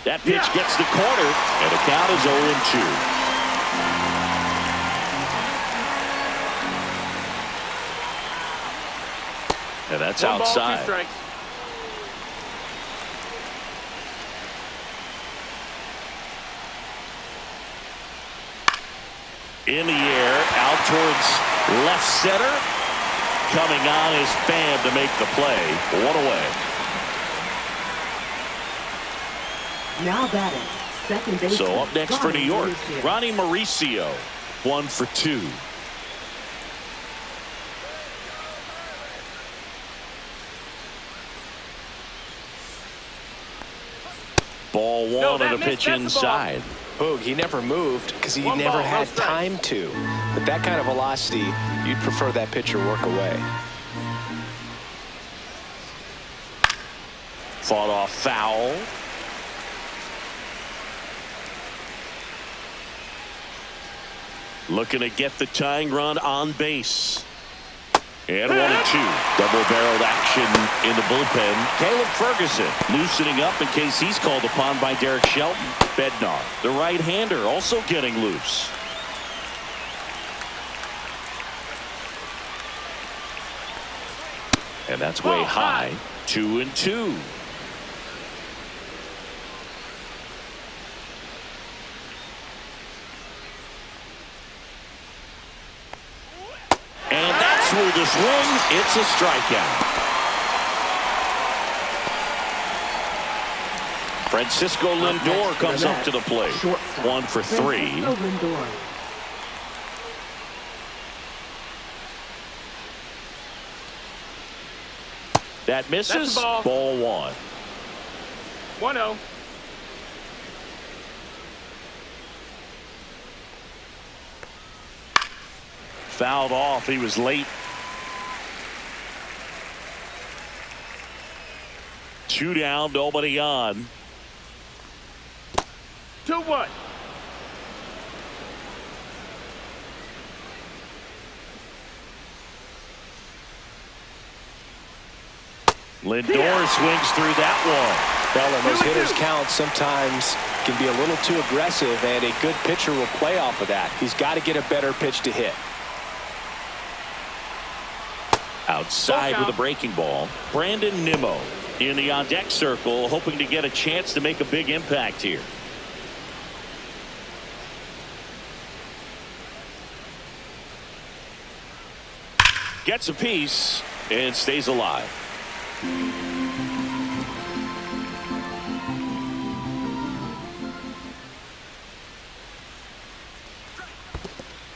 That pitch gets the corner, and the count is 0-2. And that's 1 ball, 2 outside. strikes. In the air, out towards left center. Coming on is Pham to make the play. 1 away. Now batting. Second base. So up next for New York, Ronnie Mauricio. 1 for 2. Ball 1 and a pitch inside. Boog, he never moved because he 1 never ball, no had strikes. time to. But that kind of velocity, you'd prefer that pitcher work away. Fought off foul. Looking to get the tying run on base. And 1-2. Double-barreled action in the bullpen. Caleb Ferguson loosening up in case he's called upon by Derek Shelton. Bednar, the right-hander, also getting loose. And that's way high. 2-2. And that's through the swing. It's a strikeout. Francisco Lindor comes up to the plate. 1 for 3. Francisco Lindor. That misses. That's a ball. Ball 1. 1-0. Fouled off. He was late. 2 down, nobody on. 2-1. Lindor swings through that one. Well, and those hitters count sometimes can be a little too aggressive, and a good pitcher will play off of that. He's got to get a better pitch to hit. Outside with a breaking ball. Brandon Nimmo in the on-deck circle, hoping to get a chance to make a big impact here. Gets a piece and stays alive.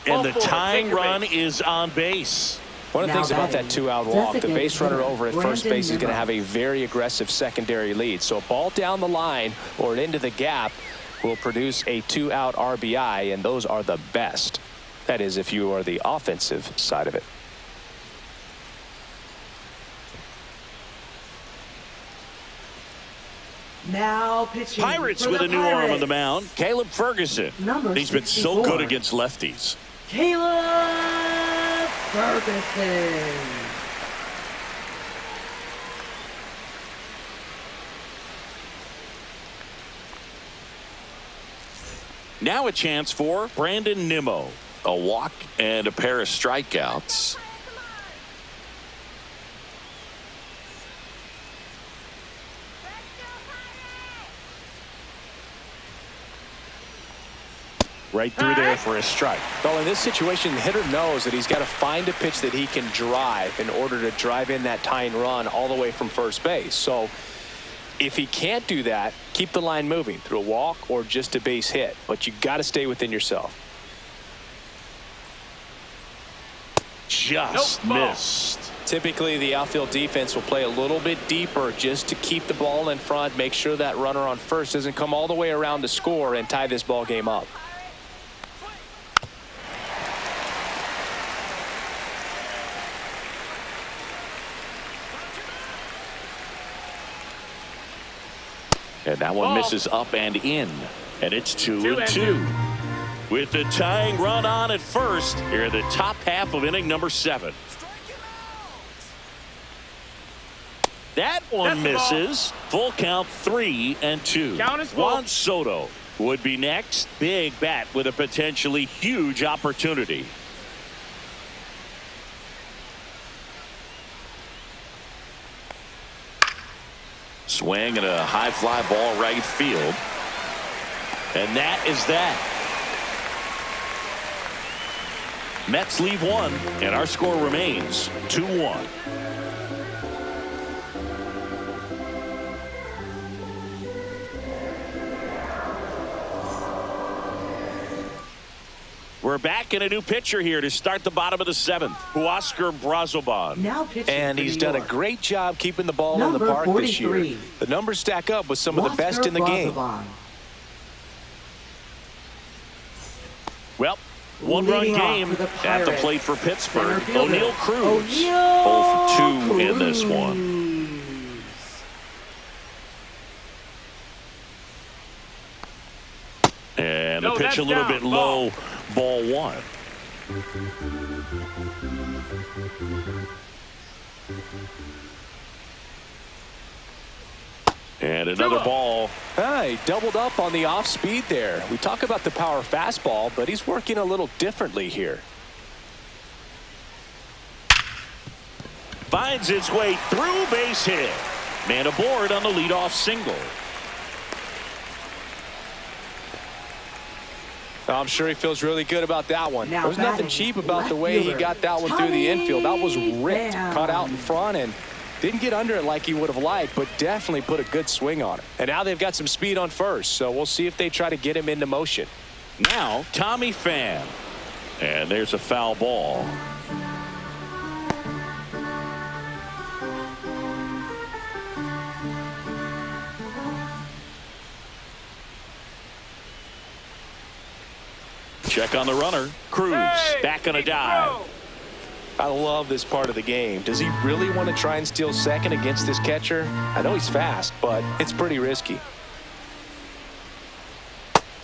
And the tying run is on base. One of the things about that 2-out walk, the base runner over at first base is going to have a very aggressive secondary lead. So a ball down the line or into the gap will produce a 2-out RBI, and those are the best. That is, if you are the offensive side of it. Now pitching. Pirates for with the a new arm on the Pirates. mound. Caleb Ferguson. Number He's been so 64. good against lefties. Caleb Ferguson. Now a chance for Brandon Nimmo. A walk and a pair of strikeouts. right through there for a strike. Well, in this situation, the hitter knows that he's got to find a pitch that he can drive in order to drive in that tying run all the way from first base. So if he can't do that, keep the line moving through a walk or just a base hit. But you got to stay within yourself. Just missed. Typically, the outfield defense will play a little bit deeper just to keep the ball in front, make sure that runner on first doesn't come all the way around to score and tie this ball game up. And that one misses up and in. And it's 2-2. With the tying run on at first, here in the top half of inning number 7. That one misses. Full count 3-2. Juan Soto would be next. Big bat with a potentially huge opportunity. Swing and a high fly ball right field. And that is that. Mets leave one, and our score remains 2-1. We're back in a new pitcher here to start the bottom of the 7th. Huascar Brazoban. Now pitching and he's for done New a York. great job keeping the ball in the Number park 43. this year. The numbers stack up with some of the best in the game. Brazoban. Well, one-run Leading off game for the at the Pirates. plate for Pittsburgh. Center fielder, O'Neal Cruz. O'Neal 0 for 2 in this one. Cruz. And the pitch a little bit low. Ball 1. And another ball. He doubled up on the off speed there. We talk about the power fastball, but he's working a little differently here. Finds its way through, base hit. Man aboard on the leadoff single. I'm sure he feels really good about that one. Now There's nothing batting, cheap about the left way he fielder, got that one through the infield. That was ripped, Tommy caught out in Pham. front, and didn't get under it like he would have liked, but definitely put a good swing on it. And now they've got some speed on first, so we'll see if they try to get him into motion. Now Tommy Pham. And there's a foul ball. Check on the runner. Cruz back on a dive. I love this part of the game. Does he really want to try and steal second against this catcher? I know he's fast, but it's pretty risky.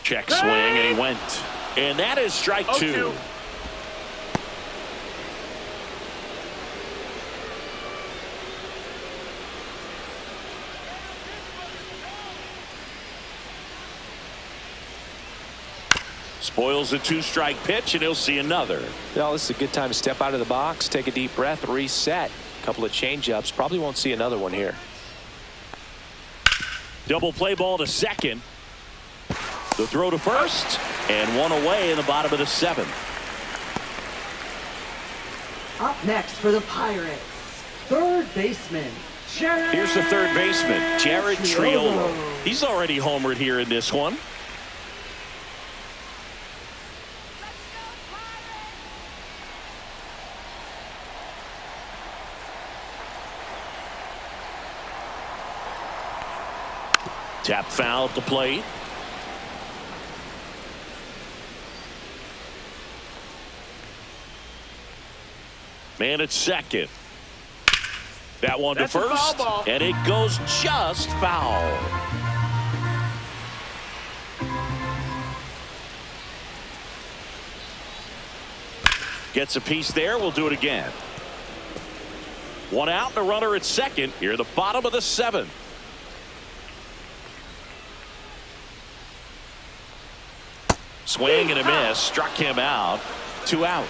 Check swing, and he went. And that is strike 2. Spoils a 2-strike pitch, and he'll see another. Well, this is a good time to step out of the box, take a deep breath, reset. A couple of change-ups. Probably won't see another one here. Double play ball to second. The throw to first, and one away in the bottom of the 7th. Up next for the Pirates, third baseman, Jared. Here's the third baseman, Jared Triolo. He's already homered here in this one. Tap foul at the plate. Man at second. That one That's to a foul first, ball. and it goes just foul. Gets a piece there. We'll do it again. One out and a runner at second. Here at the bottom of the seventh. Swing and a miss. Struck him out. 2 out.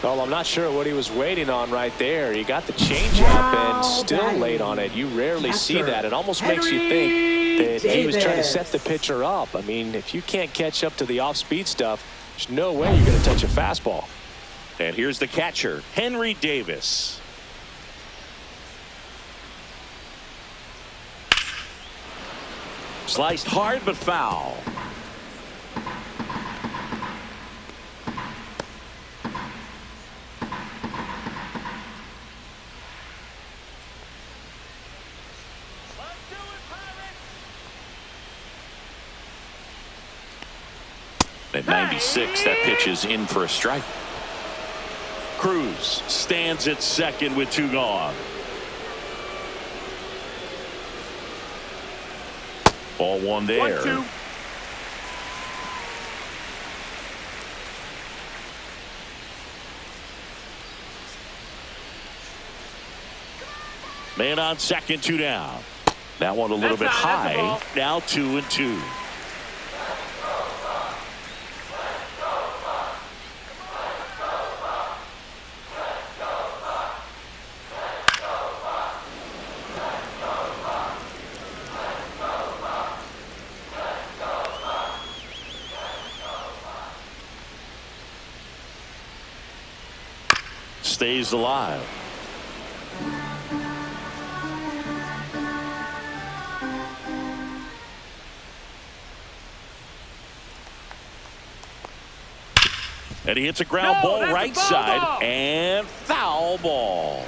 Well, I'm not sure what he was waiting on right there. He got the changeup and still late on it. You rarely see that. It almost makes you think that he was trying to set the pitcher up. I mean, if you can't catch up to the off-speed stuff, there's no way you're going to touch a fastball. And here's the catcher, Henry Davis. Sliced hard but foul. At 96, that pitch is in for a strike. Cruz stands at second with 2 gone. Ball 1 there. 1-2. Man on second, 2 down. That one a little bit That's a high. ball. Now 2-2. Stays alive. And he hits a ground ball that's a right foul side ball. and foul ball.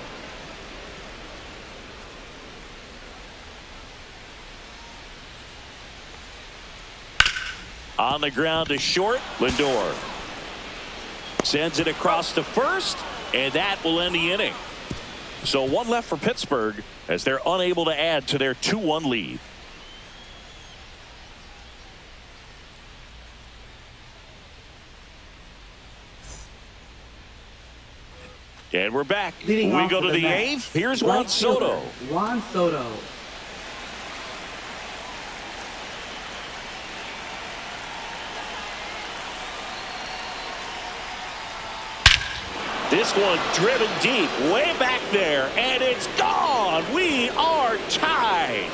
On the ground to short, Lindor sends it across to first, and that will end the inning. So 1 left for Pittsburgh as they're unable to add to their 2-1 lead. And we're back. Leading We off go for to the the Mets, 8th. Here's right Juan Soto. fielder, Juan Soto. This one driven deep, way back there, and it's gone. We are tied.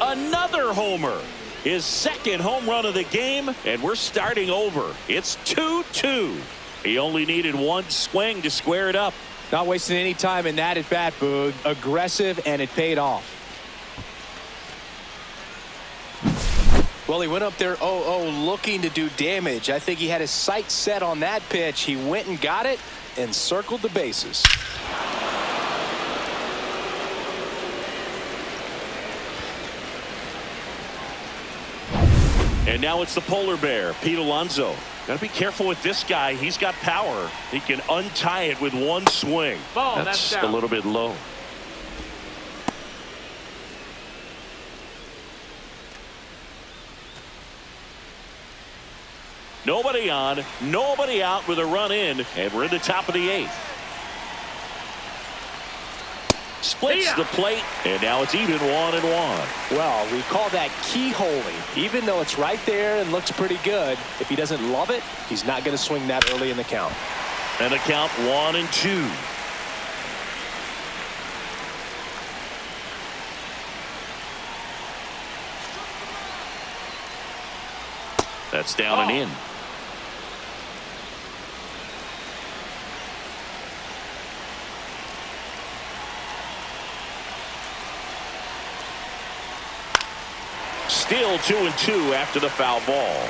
Another homer. His second home run of the game, and we're starting over. It's 2-2. He only needed 1 swing to square it up. Not wasting any time in that at bat, Boog. Aggressive, and it paid off. Well, he went up there 0-0 looking to do damage. I think he had his sights set on that pitch. He went and got it and circled the bases. And now it's the polar bear, Pete Alonso. Got to be careful with this guy. He's got power. He can untie it with 1 swing. Ball, That's that's a down. little bit low. Nobody on, nobody out with a run in, and we're in the top of the 8th. Splits the plate, and now it's even 1-1. Well, we call that keyholing. Even though it's right there and looks pretty good, if he doesn't love it, he's not going to swing that early in the count. And the count 1-2. That's down and in. Still 2-2 after the foul ball.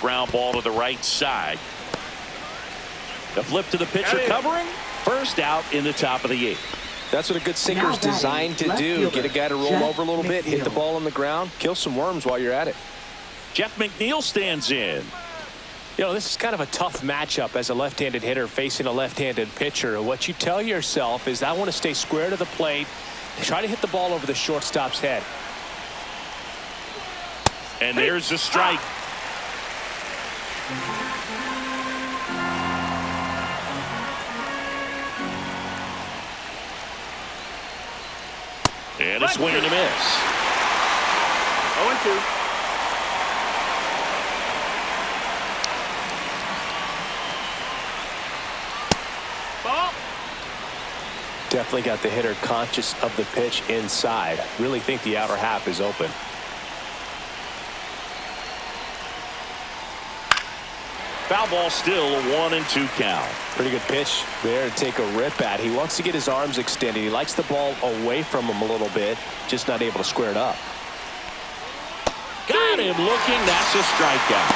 Ground ball to the right side. The flip to the pitcher covering. First out in the top of the 8th. That's what a good sinker's designed to do. Get a guy to roll over a little bit, hit the ball on the ground, kill some worms while you're at it. Jeff McNeil stands in. You know, this is kind of a tough matchup as a left-handed hitter facing a left-handed pitcher. What you tell yourself is, I want to stay square to the plate, try to hit the ball over the shortstop's head. And there's a strike. And a swing and a miss. 0-2. Ball. Definitely got the hitter conscious of the pitch inside. Really think the outer half is open. Foul ball, still a 1-2 count. Pretty good pitch there to take a rip at. He wants to get his arms extended. He likes the ball away from him a little bit, just not able to square it up. Got him looking. That's a strikeout.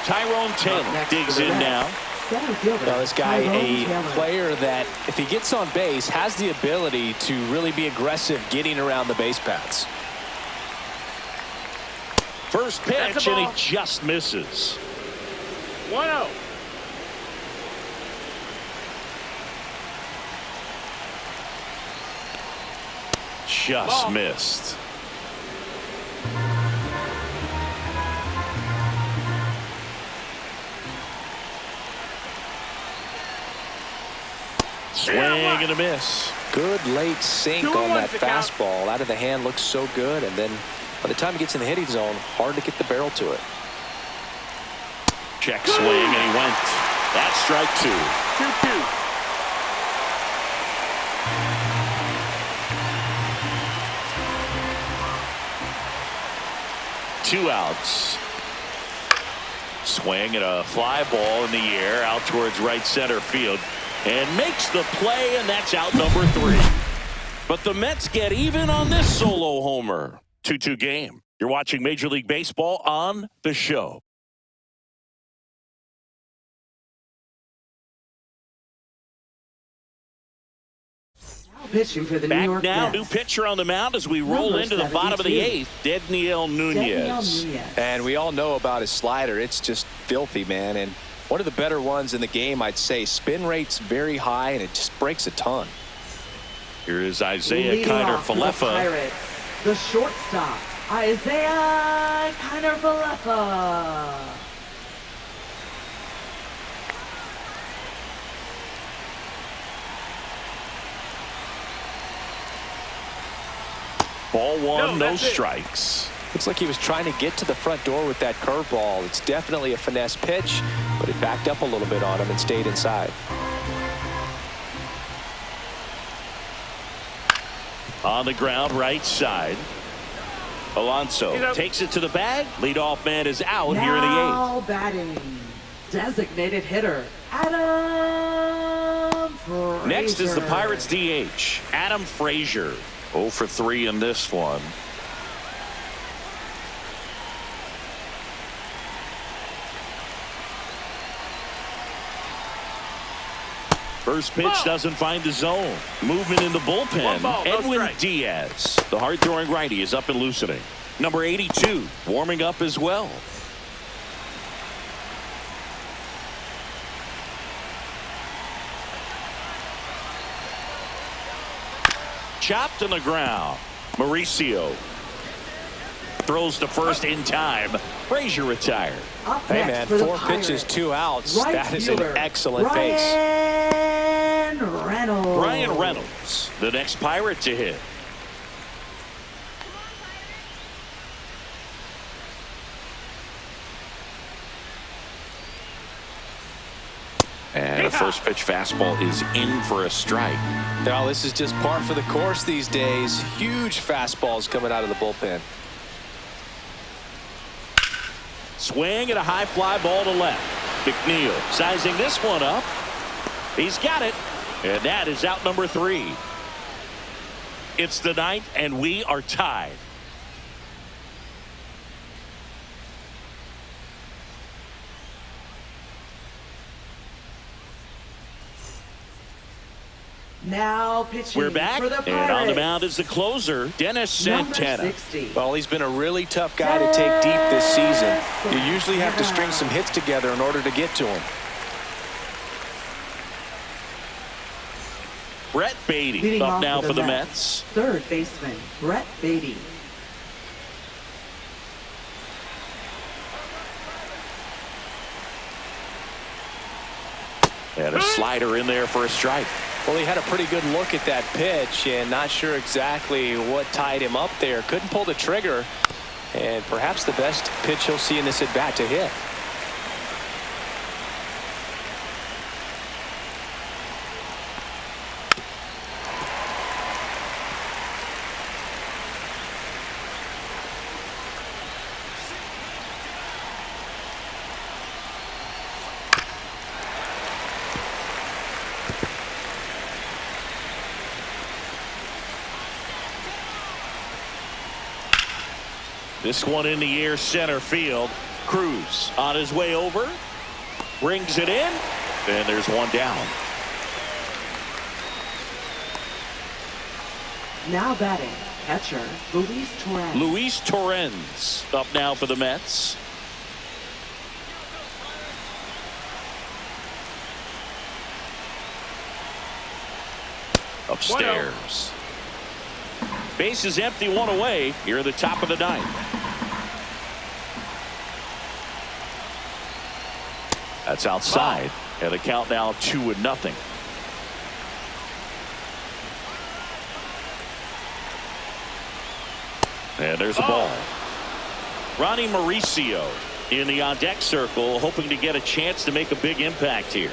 Tyrone Taylor digs in now. Now this guy, a player that if he gets on base has the ability to really be aggressive getting around the base paths. First pitch, and he just misses. 1-0. Just missed. Swing and a miss. Good late sink on that fastball. Out of the hand, looks so good, and then by the time he gets in the hitting zone, hard to get the barrel to it. Check swing, and he went. That's strike 2. 2-2. 2 outs. Swing and a fly ball in the air out towards right center field. And makes the play, and that's out number 3. But the Mets get even on this solo homer. 2-2 game. You're watching Major League Baseball on The Show. Pitching for the Back New York now, Mets. new pitcher on the mound as we roll into the bottom of the 8th. Dedniel Nunez. And we all know about his slider. It's just filthy, man. And one of the better ones in the game, I'd say. Spin rate's very high, and it just breaks a ton. Here is Isaiah Kiner-Falefa. The shortstop, Isaiah Kiner-Falefa. Ball 1, no strikes. Looks like he was trying to get to the front door with that curveball. It's definitely a finesse pitch, but it backed up a little bit on him and stayed inside. On the ground, right side. Alonso takes it to the bag. Leadoff man is out here in the 8th. Now batting, designated hitter, Adam Frazier. Next is the Pirates DH, Adam Frazier. 0 for 3 in this one. First pitch doesn't find the zone. Movement in the bullpen. Edwin Diaz, the hard-throwing righty, is up and loosening. Number 82, warming up as well. Chopped on the ground. Mauricio throws to first in time. Frazier retired. Hey, man, 4 pitches, 2 outs. That is an excellent base. Ryan Reynolds, the next Pirate to hit. And a first pitch fastball is in for a strike. Now, this is just par for the course these days. Huge fastballs coming out of the bullpen. Swing and a high fly ball to left. McNeil sizing this one up. He's got it. And that is out number 3. It's the 9th, and we are tied. Now pitching We're back, for the and on the Pirates. mound is the closer, Dennis Number Santana. 60. Well, he's been a really tough guy to take deep this season. You usually have to string some hits together in order to get to him. Brett Beatty Leading up off now for for the the Mets. Mets. Third baseman, Brett Beatty. And a slider in there for a strike. Well, he had a pretty good look at that pitch and not sure exactly what tied him up there. Couldn't pull the trigger, and perhaps the best pitch he'll see in this at bat to hit. This one in the air, center field. Cruz on his way over. Brings it in. And there's one down. Now batting, catcher, Luis Torres. Luis Torrens up now for the Mets. Upstairs. Base is empty, one away here at the top of the ninth. That's outside, and the count now 2-0. And there's a ball. Ronnie Mauricio in the on-deck circle, hoping to get a chance to make a big impact here.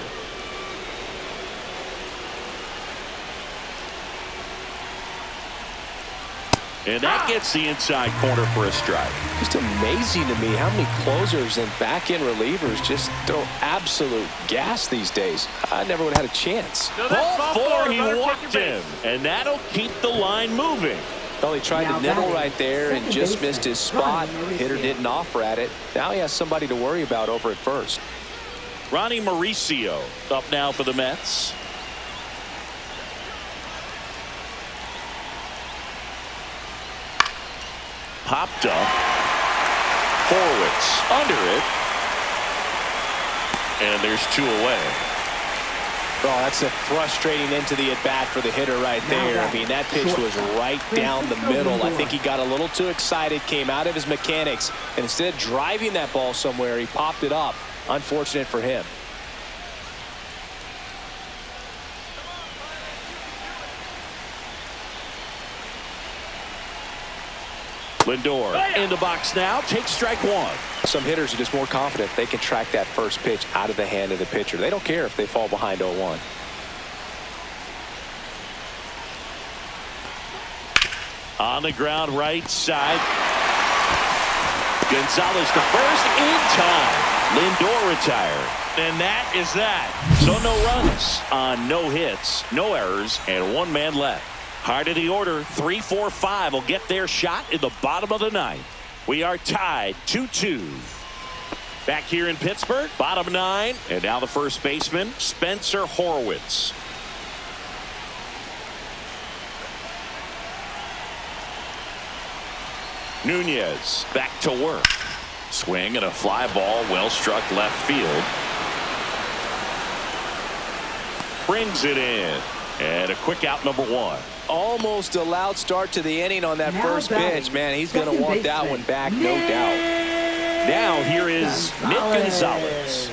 And that gets the inside corner for a strike. Just amazing to me how many closers and back-end relievers just throw absolute gas these days. I never would have had a chance. No, that's Ball ball 4, he better walked take your him, base. and that'll keep the line moving. Well, he tried Now to nibble batting, right there and second just baseman, missed his spot. Ronnie Mauricio. Hitter didn't offer at it. Now he has somebody to worry about over at first. Ronnie Mauricio up now for the Mets. Popped up. Horwitz under it. And there's 2 away. Oh, that's a frustrating end to the at-bat for the hitter right there. I mean, that pitch was right down the middle. I think he got a little too excited, came out of his mechanics, and instead of driving that ball somewhere, he popped it up. Unfortunate for him. Lindor in the box now. Takes strike 1. Some hitters are just more confident they can track that first pitch out of the hand of the pitcher. They don't care if they fall behind 0-1. On the ground, right side. Gonzalez to first in time. Lindor retired. And that is that. So no runs on no hits, no errors, and 1 man left. Heart of the order, 3, 4, 5 will get their shot in the bottom of the ninth. We are tied 2-2. Back here in Pittsburgh, bottom 9, and now the first baseman, Spencer Horwitz. Nunez back to work. Swing and a fly ball, well struck left field. Brings it in. And a quick out, number 1. Almost a loud start to the inning on that Now first batting, pitch. Man, he's going to second want that baseman, one back, no doubt. Now here is Nick Gonzalez.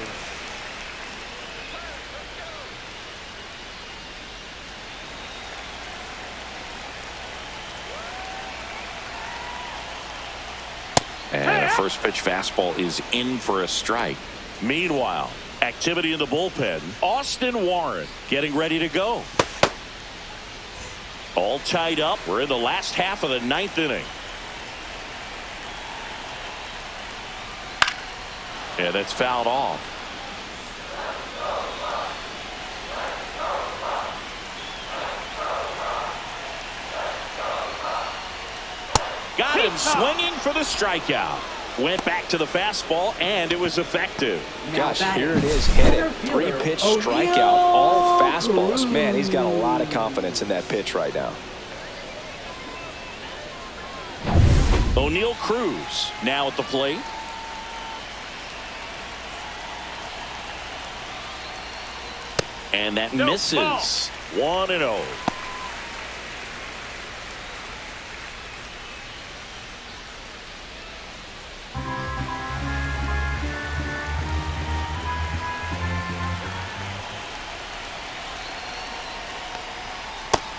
And a first pitch fastball is in for a strike. Meanwhile, activity in the bullpen. Austin Warren getting ready to go. All tied up. We're in the last half of the 9th inning. And it's fouled off. Got him swinging for the strikeout. Went back to the fastball, and it was effective. Gosh, here it is. Hit it. 3-pitch strikeout. All fastballs. Man, he's got a lot of confidence in that pitch right now. O'Neal Cruz now at the plate. And that misses. 1-0.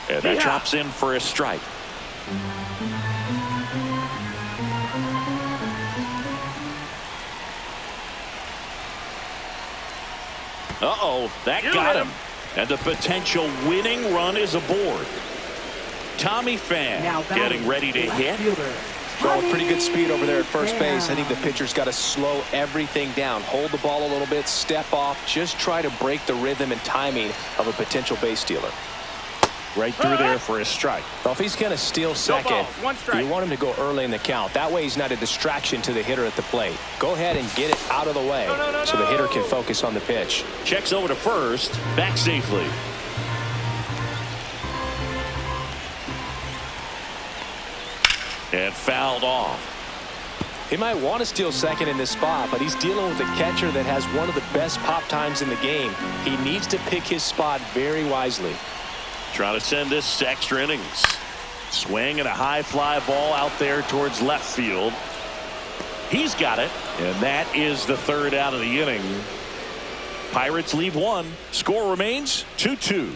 And that drops in for a strike. Uh-oh, that got him. And the potential winning run is aboard. Tommy Pham getting ready to hit. Throwing pretty good speed over there at first base. I think the pitcher's got to slow everything down. Hold the ball a little bit, step off, just try to break the rhythm and timing of a potential base stealer. Right through there for a strike. Well, if he's going to steal second, you want him to go early in the count. That way he's not a distraction to the hitter at the plate. Go ahead and get it out of the way so the hitter can focus on the pitch. Checks over to first, back safely. And fouled off. He might want to steal second in this spot, but he's dealing with a catcher that has one of the best pop times in the game. He needs to pick his spot very wisely. Trying to send this to extra innings. Swing and a high fly ball out there towards left field. He's got it, and that is the third out of the inning. Pirates leave one. Score remains 2-2.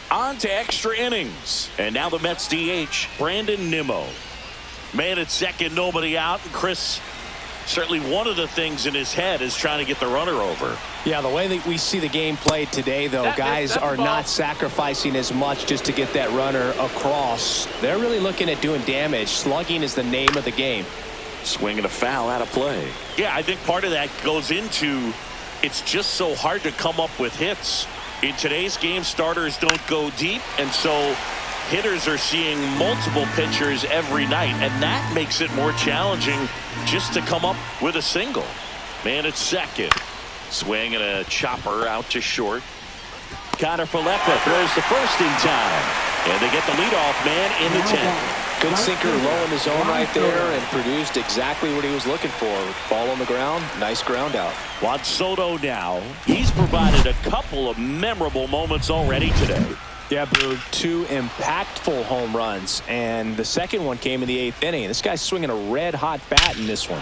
On to extra innings. And now the Mets DH, Brandon Nimmo. Man at second, nobody out. And Chris, certainly one of the things in his head is trying to get the runner over. Yeah, the way that we see the game played today, though, guys are not sacrificing as much just to get that runner across. They're really looking at doing damage. Slugging is the name of the game. Swinging a foul out of play. Yeah, I think part of that goes into it's just so hard to come up with hits. In today's game, starters don't go deep, and so hitters are seeing multiple pitchers every night, and that makes it more challenging just to come up with a single. Man at second. Swing and a chopper out to short. Connor Falefa throws the first in time, and they get the leadoff man in the 10th. Good sinker low in the zone right there and produced exactly what he was looking for. Ball on the ground, nice ground out. Juan Soto now. He's provided a couple of memorable moments already today. Yeah, Boog, 2 impactful home runs, and the second one came in the 8th inning. This guy's swinging a red-hot bat in this one.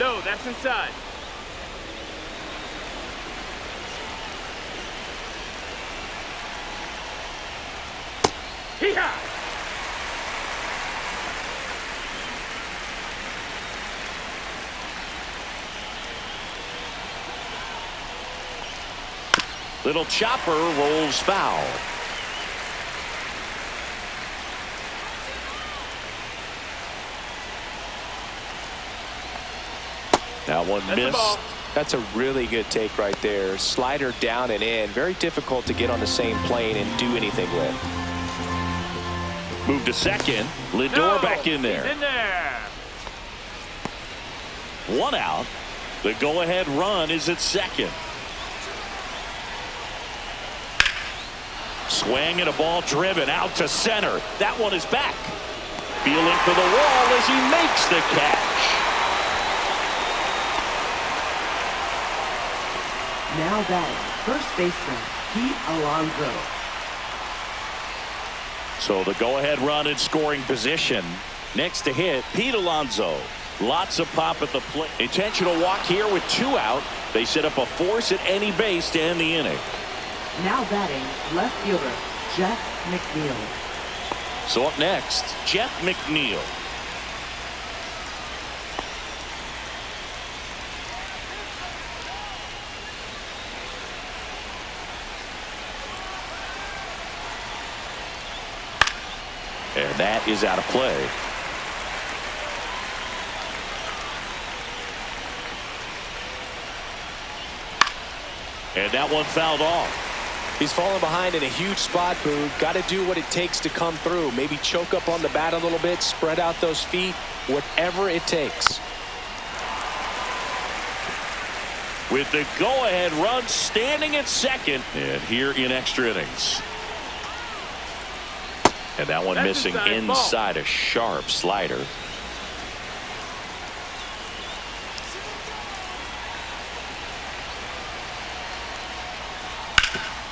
No, that's inside. Hee-haw! Little chopper rolls foul. That one missed. That's a really good take right there. Slider down and in. Very difficult to get on the same plane and do anything with. Move to second. Lindor back in there. He's in there. 1 out. The go-ahead run is at second. Swing and a ball driven out to center. That one is back. Feeling for the wall as he makes the catch. Now batting, first baseman, Pete Alonso. So the go-ahead run in scoring position. Next to hit, Pete Alonso. Lots of pop at the plate. Intentional walk here with 2 out. They set up a force at any base to end the inning. Now batting, left fielder, Jeff McNeil. So up next, Jeff McNeil. And that is out of play. And that one fouled off. He's falling behind in a huge spot, Boog. Got to do what it takes to come through. Maybe choke up on the bat a little bit, spread out those feet, whatever it takes. With the go-ahead run standing at second, and here in extra innings. And that one missing inside a sharp slider.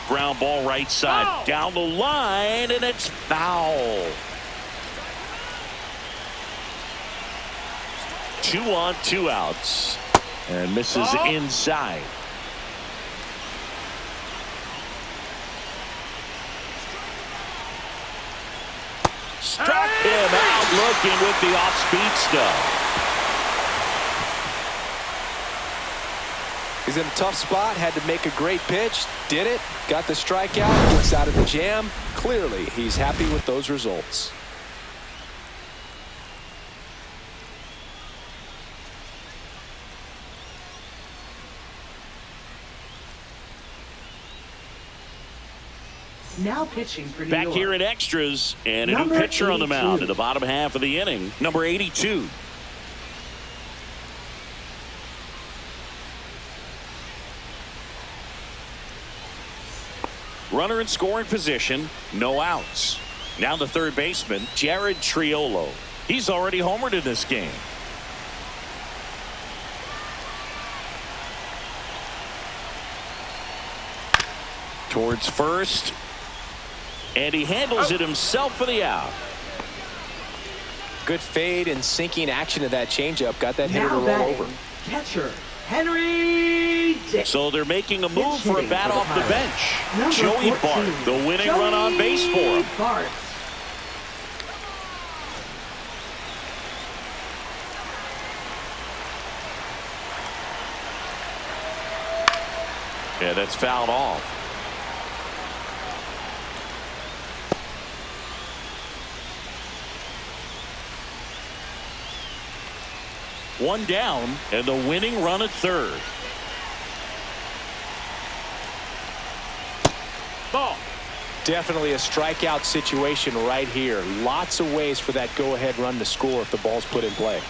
Ground ball right side down the line, and it's foul. 2 on, 2 outs, and misses inside. Struck him out looking with the off-speed stuff. He's in a tough spot, had to make a great pitch, did it, got the strikeout, gets out of the jam. Clearly, he's happy with those results. Now pitching for New Back York. here in extras, and a Number new pitcher on the 82. mound in the bottom half of the inning, number 82. Runner in scoring position, no outs. Now the third baseman, Jared Triolo. He's already homered in this game. Towards first, and he handles it himself for the out. Good fade and sinking action of that changeup. Got that hitter to Now roll batting, over. catcher Henry Dick. So they're making a move for a bat for the off the Pirates. bench. Number Joey 14, Bart, the winning run on base for him. Joey Bart. Yeah, that's fouled off. One down, and the winning run at third. Ball. Definitely a strikeout situation right here. Lots of ways for that go-ahead run to score if the ball's put in play.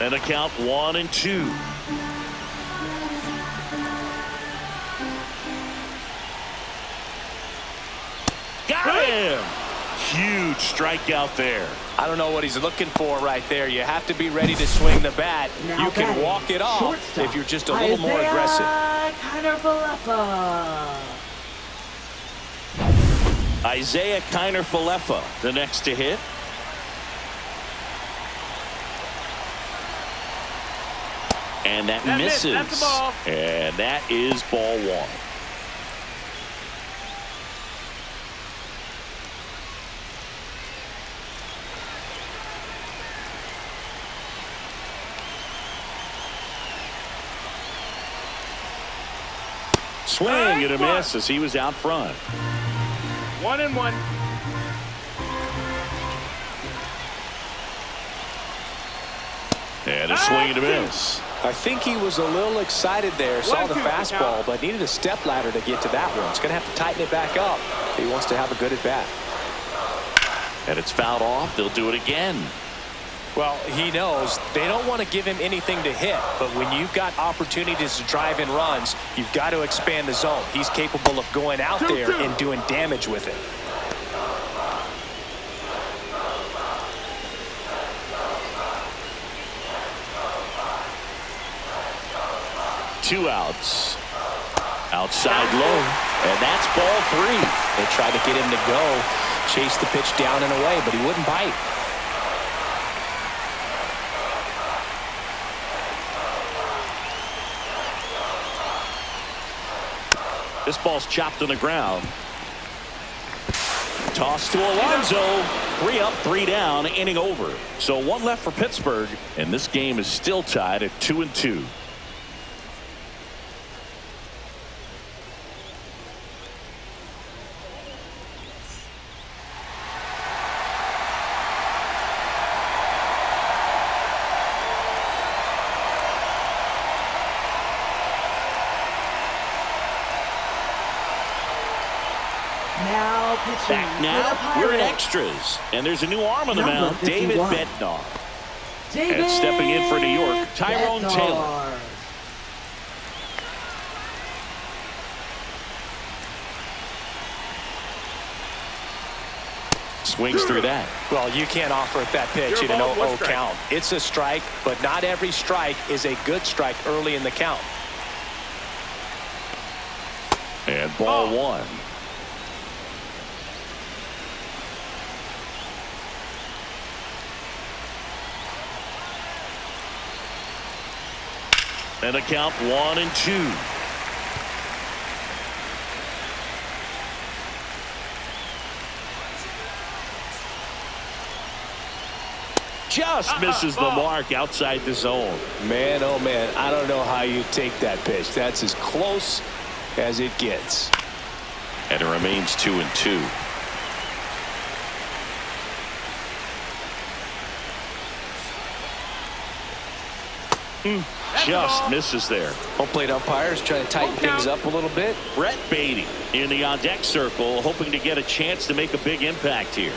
And a count 1-2. Got him! Huge strikeout there. I don't know what he's looking for right there. You have to be ready to swing the bat. Now You can batting, walk it off shortstop, if you're just a little more aggressive. Isaiah Kiner-Falefa, the next to hit. And that misses. That's the ball. And that is ball one. Swing and a miss as he was out front. 1-1. And a swing and a miss. I think he was a little excited there, saw the 1-2 fastball, but needed a step ladder to get to that one. He's going to have to tighten it back up if he wants to have a good at bat. And it's fouled off. They'll do it again. Well, he knows they don't want to give him anything to hit, but when you've got opportunities to drive in runs, you've got to expand the zone. He's capable of going out there and doing damage with it. Two outs. Outside low. And that's ball three. They tried to get him to go, chase the pitch down and away, but he wouldn't bite. This ball's chopped on the ground. Toss to Alonso. 3 up, 3 down, inning over. So 1 left for Pittsburgh, and this game is still tied at 2-2. Now pitching Back now, we're in extras. And there's a new arm on the Number mound, David 51. Bednar. David And stepping in for New York, Tyrone Bednar. Taylor. Swings through that. Well, you can't offer it that pitch in an 0-0 count. It's a strike, but not every strike is a good strike early in the count. And ball one. And the count 1-2. Just misses the mark outside the zone. Man, oh man, I don't know how you take that pitch. That's as close as it gets. And it remains 2-2. Just misses there. Home plate umpires trying to tighten things up a little bit. Brett Beatty in the on-deck circle, hoping to get a chance to make a big impact here.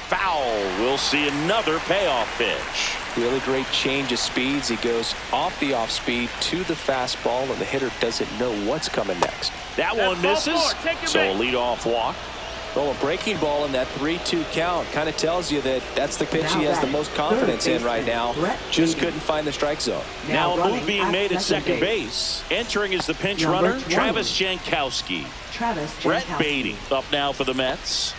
Foul. We'll see another payoff pitch. Really great change of speeds. He goes off the off speed to the fastball, and the hitter doesn't know what's coming next. That one misses, so a leadoff walk. Well, a breaking ball in that 3-2 count kind of tells you that that's the pitch he has the most confidence in right now. Just couldn't find the strike zone. Now a move being made at second base. Entering is the pinch runner, Travis Jankowski. Brett Beatty up now for the Mets.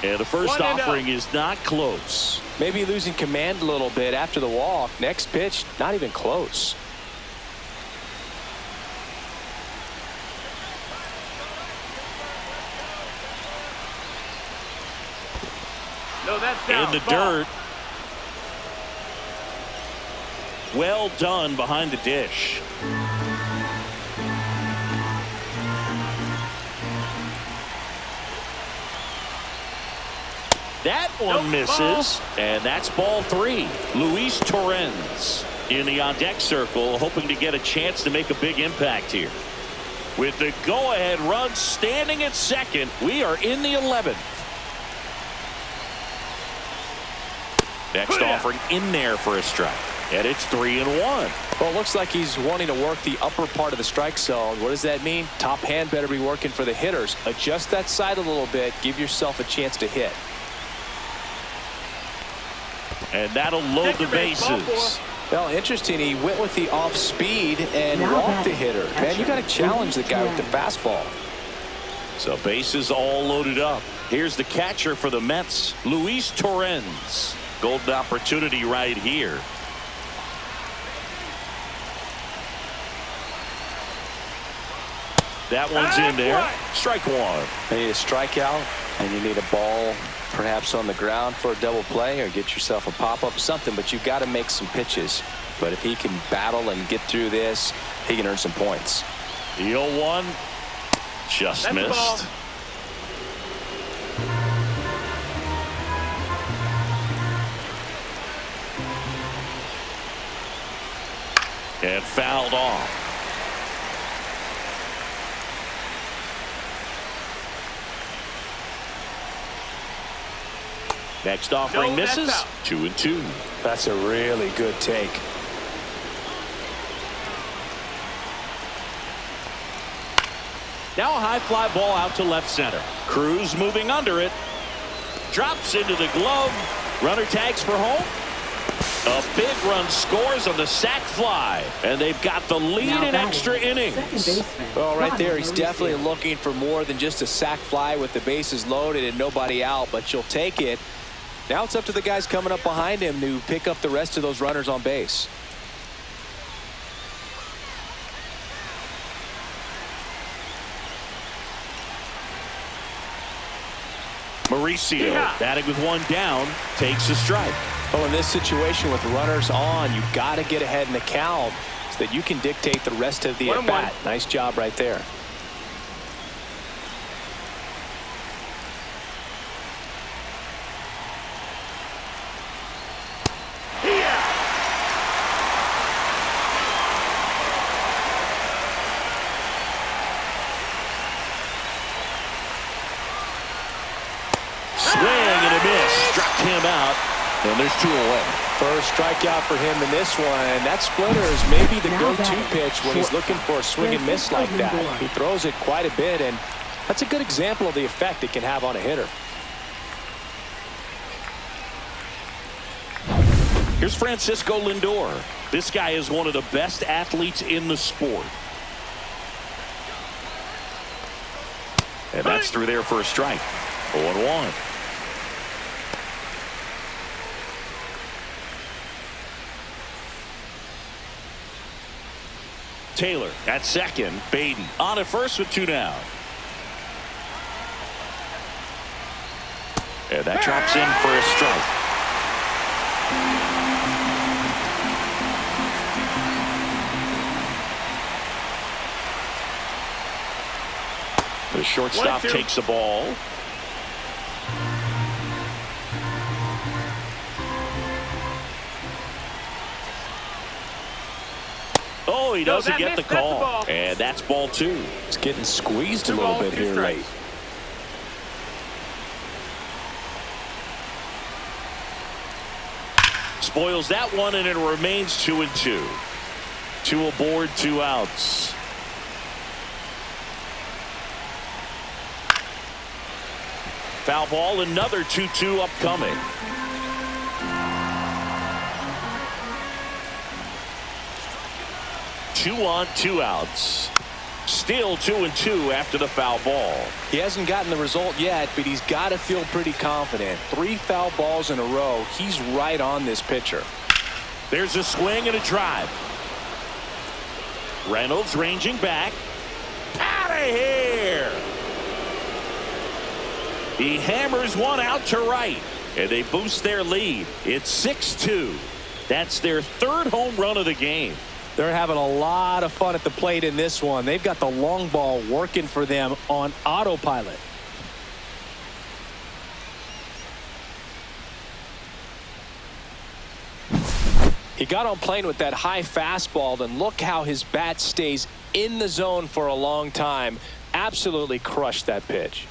And the first offering is not close. Maybe losing command a little bit after the walk. Next pitch, not even close. No, that's down. In the dirt. Well done behind the dish. That one misses, and that's ball three. Luis Torrens in the on-deck circle, hoping to get a chance to make a big impact here. With the go-ahead run standing at second, we are in the 11th. Next offering in there for a strike, and it's 3-1. Well, it looks like he's wanting to work the upper part of the strike zone. What does that mean? Top hand better be working for the hitters. Adjust that side a little bit. Give yourself a chance to hit. And that'll load the bases. Well, interesting. He went with the off speed and walked the hitter. Man, you got to challenge the guy with the fastball. So bases all loaded up. Here's the catcher for the Mets, Luis Torrens. Golden opportunity right here. That one's in there. Strike one. You need a strikeout, and you need a ball perhaps on the ground for a double play, or get yourself a pop-up, something, but you've got to make some pitches. But if he can battle and get through this, he can earn some points. The 0-1 just missed. And fouled off. Next offering misses. 2-2. That's a really good take. Now a high fly ball out to left center. Cruz moving under it. Drops into the glove. Runner tags for home. A big run scores on the sac fly. And they've got the lead in extra innings. Well, right there, he's definitely looking for more than just a sac fly with the bases loaded and nobody out, but you'll take it. Now it's up to the guys coming up behind him to pick up the rest of those runners on base. Mauricio batting with one down, takes a strike. Well, in this situation with runners on, you've got to get ahead in the count so that you can dictate the rest of the at-bat. Nice job right there. And there's 2 away. First strikeout for him in this one. That splitter is maybe the go-to pitch when he's looking for a swing and miss like that. He throws it quite a bit, and that's a good example of the effect it can have on a hitter. Here's Francisco Lindor. This guy is one of the best athletes in the sport. And that's through there for a strike. 0-1. Taylor at second. Baden on at first with 2 down. And that drops in for a strike. The shortstop takes the ball. Oh, he doesn't get the call. And that's ball 2. It's getting squeezed a little bit here late. Spoils that one, and it remains 2-2. 2 aboard, 2 outs. Foul ball, another 2-2 upcoming. Two on, 2 outs. Still 2-2 after the foul ball. He hasn't gotten the result yet, but he's got to feel pretty confident. 3 foul balls in a row. He's right on this pitcher. There's a swing and a drive. Reynolds ranging back. Out of here. He hammers one out to right, and they boost their lead. It's 6-2. That's their 3rd home run of the game. They're having a lot of fun at the plate in this one. They've got the long ball working for them on autopilot. He got on plane with that high fastball, and look how his bat stays in the zone for a long time. Absolutely crushed that pitch.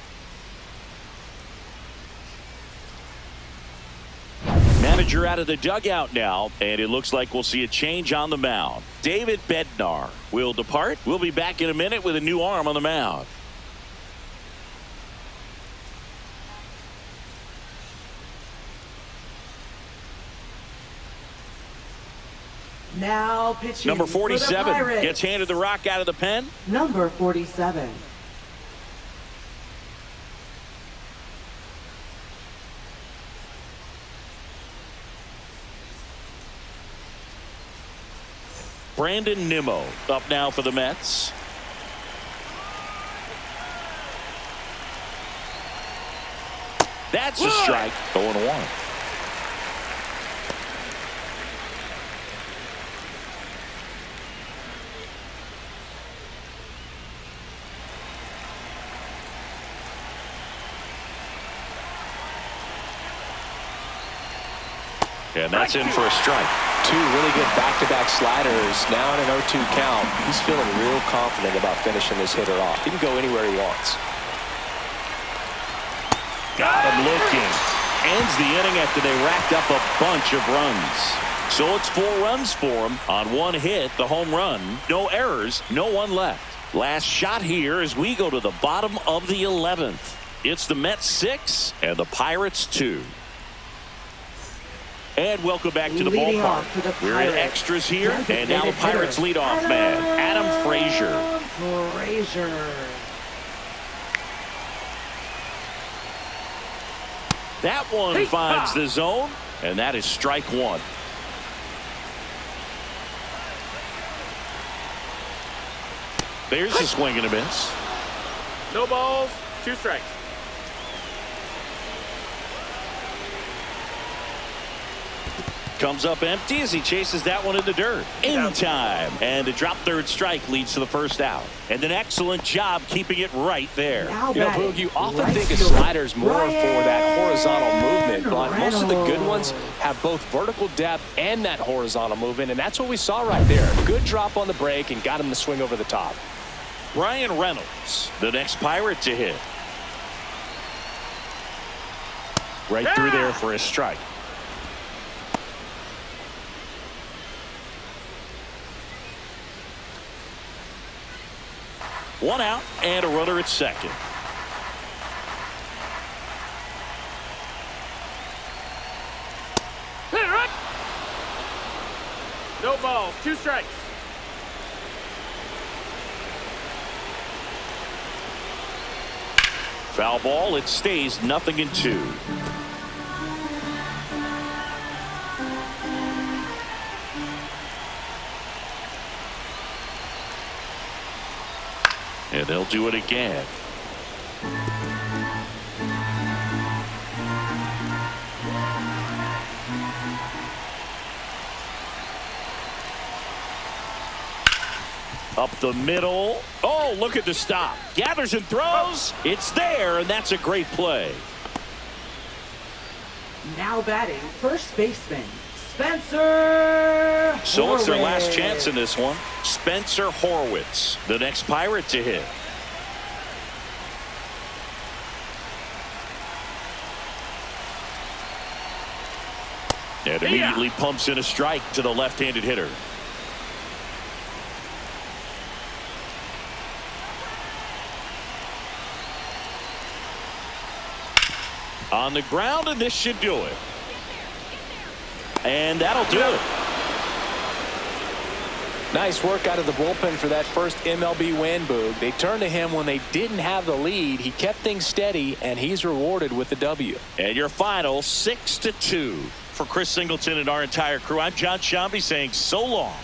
Manager out of the dugout now, and it looks like we'll see a change on the mound. David Bednar will depart. We'll be back in a minute with a new arm on the mound. Now pitching. Number 47 for the Pirates. gets handed the rock out of the pen. Number 47. Brandon Nimmo up now for the Mets. That's a strike. 0-1. And that's in for a strike. 2 really good back-to-back sliders. Now in an 0-2 count. He's feeling real confident about finishing this hitter off. He can go anywhere he wants. Got him looking. Ends the inning after they racked up a bunch of runs. So it's 4 runs for him on 1 hit, the home run. No errors, no one left. Last shot here as we go to the bottom of the 11th. It's the Mets 6 and the Pirates 2. And welcome back to the Leading ballpark. off to the We're in Pirates. extras here, and now the Pirates leadoff man, Adam Frazier. Frazier. That one finds the zone, and that is strike 1. There's a swing and a miss. No balls, 2 strikes. Comes up empty as he chases that one in the dirt. In time. And the drop third strike leads to the first out. And an excellent job keeping it right there. You know, Boog, you often think of sliders more for that horizontal movement, but most of the good ones have both vertical depth and that horizontal movement, and that's what we saw right there. Good drop on the break and got him to swing over the top. Brian Reynolds, the next Pirate to hit. Right through there for a strike. One out and a runner at second. Hit it right. No balls, 2 strikes. Foul ball. It stays 0-2. And they'll do it again. Up the middle. Oh, look at the stop. Gathers and throws. It's there, and that's a great play. Now batting, first baseman, Spencer So it's their last Horwitz. chance in this one. Spencer Horwitz, the next Pirate to hit. And immediately pumps in a strike to the left-handed hitter. On the ground, and this should do it. And that'll do it. Nice work out of the bullpen for that first MLB win, Boog. They turned to him when they didn't have the lead. He kept things steady, and he's rewarded with the W. And your final 6-2. For Chris Singleton and our entire crew, I'm John Shambi saying so long.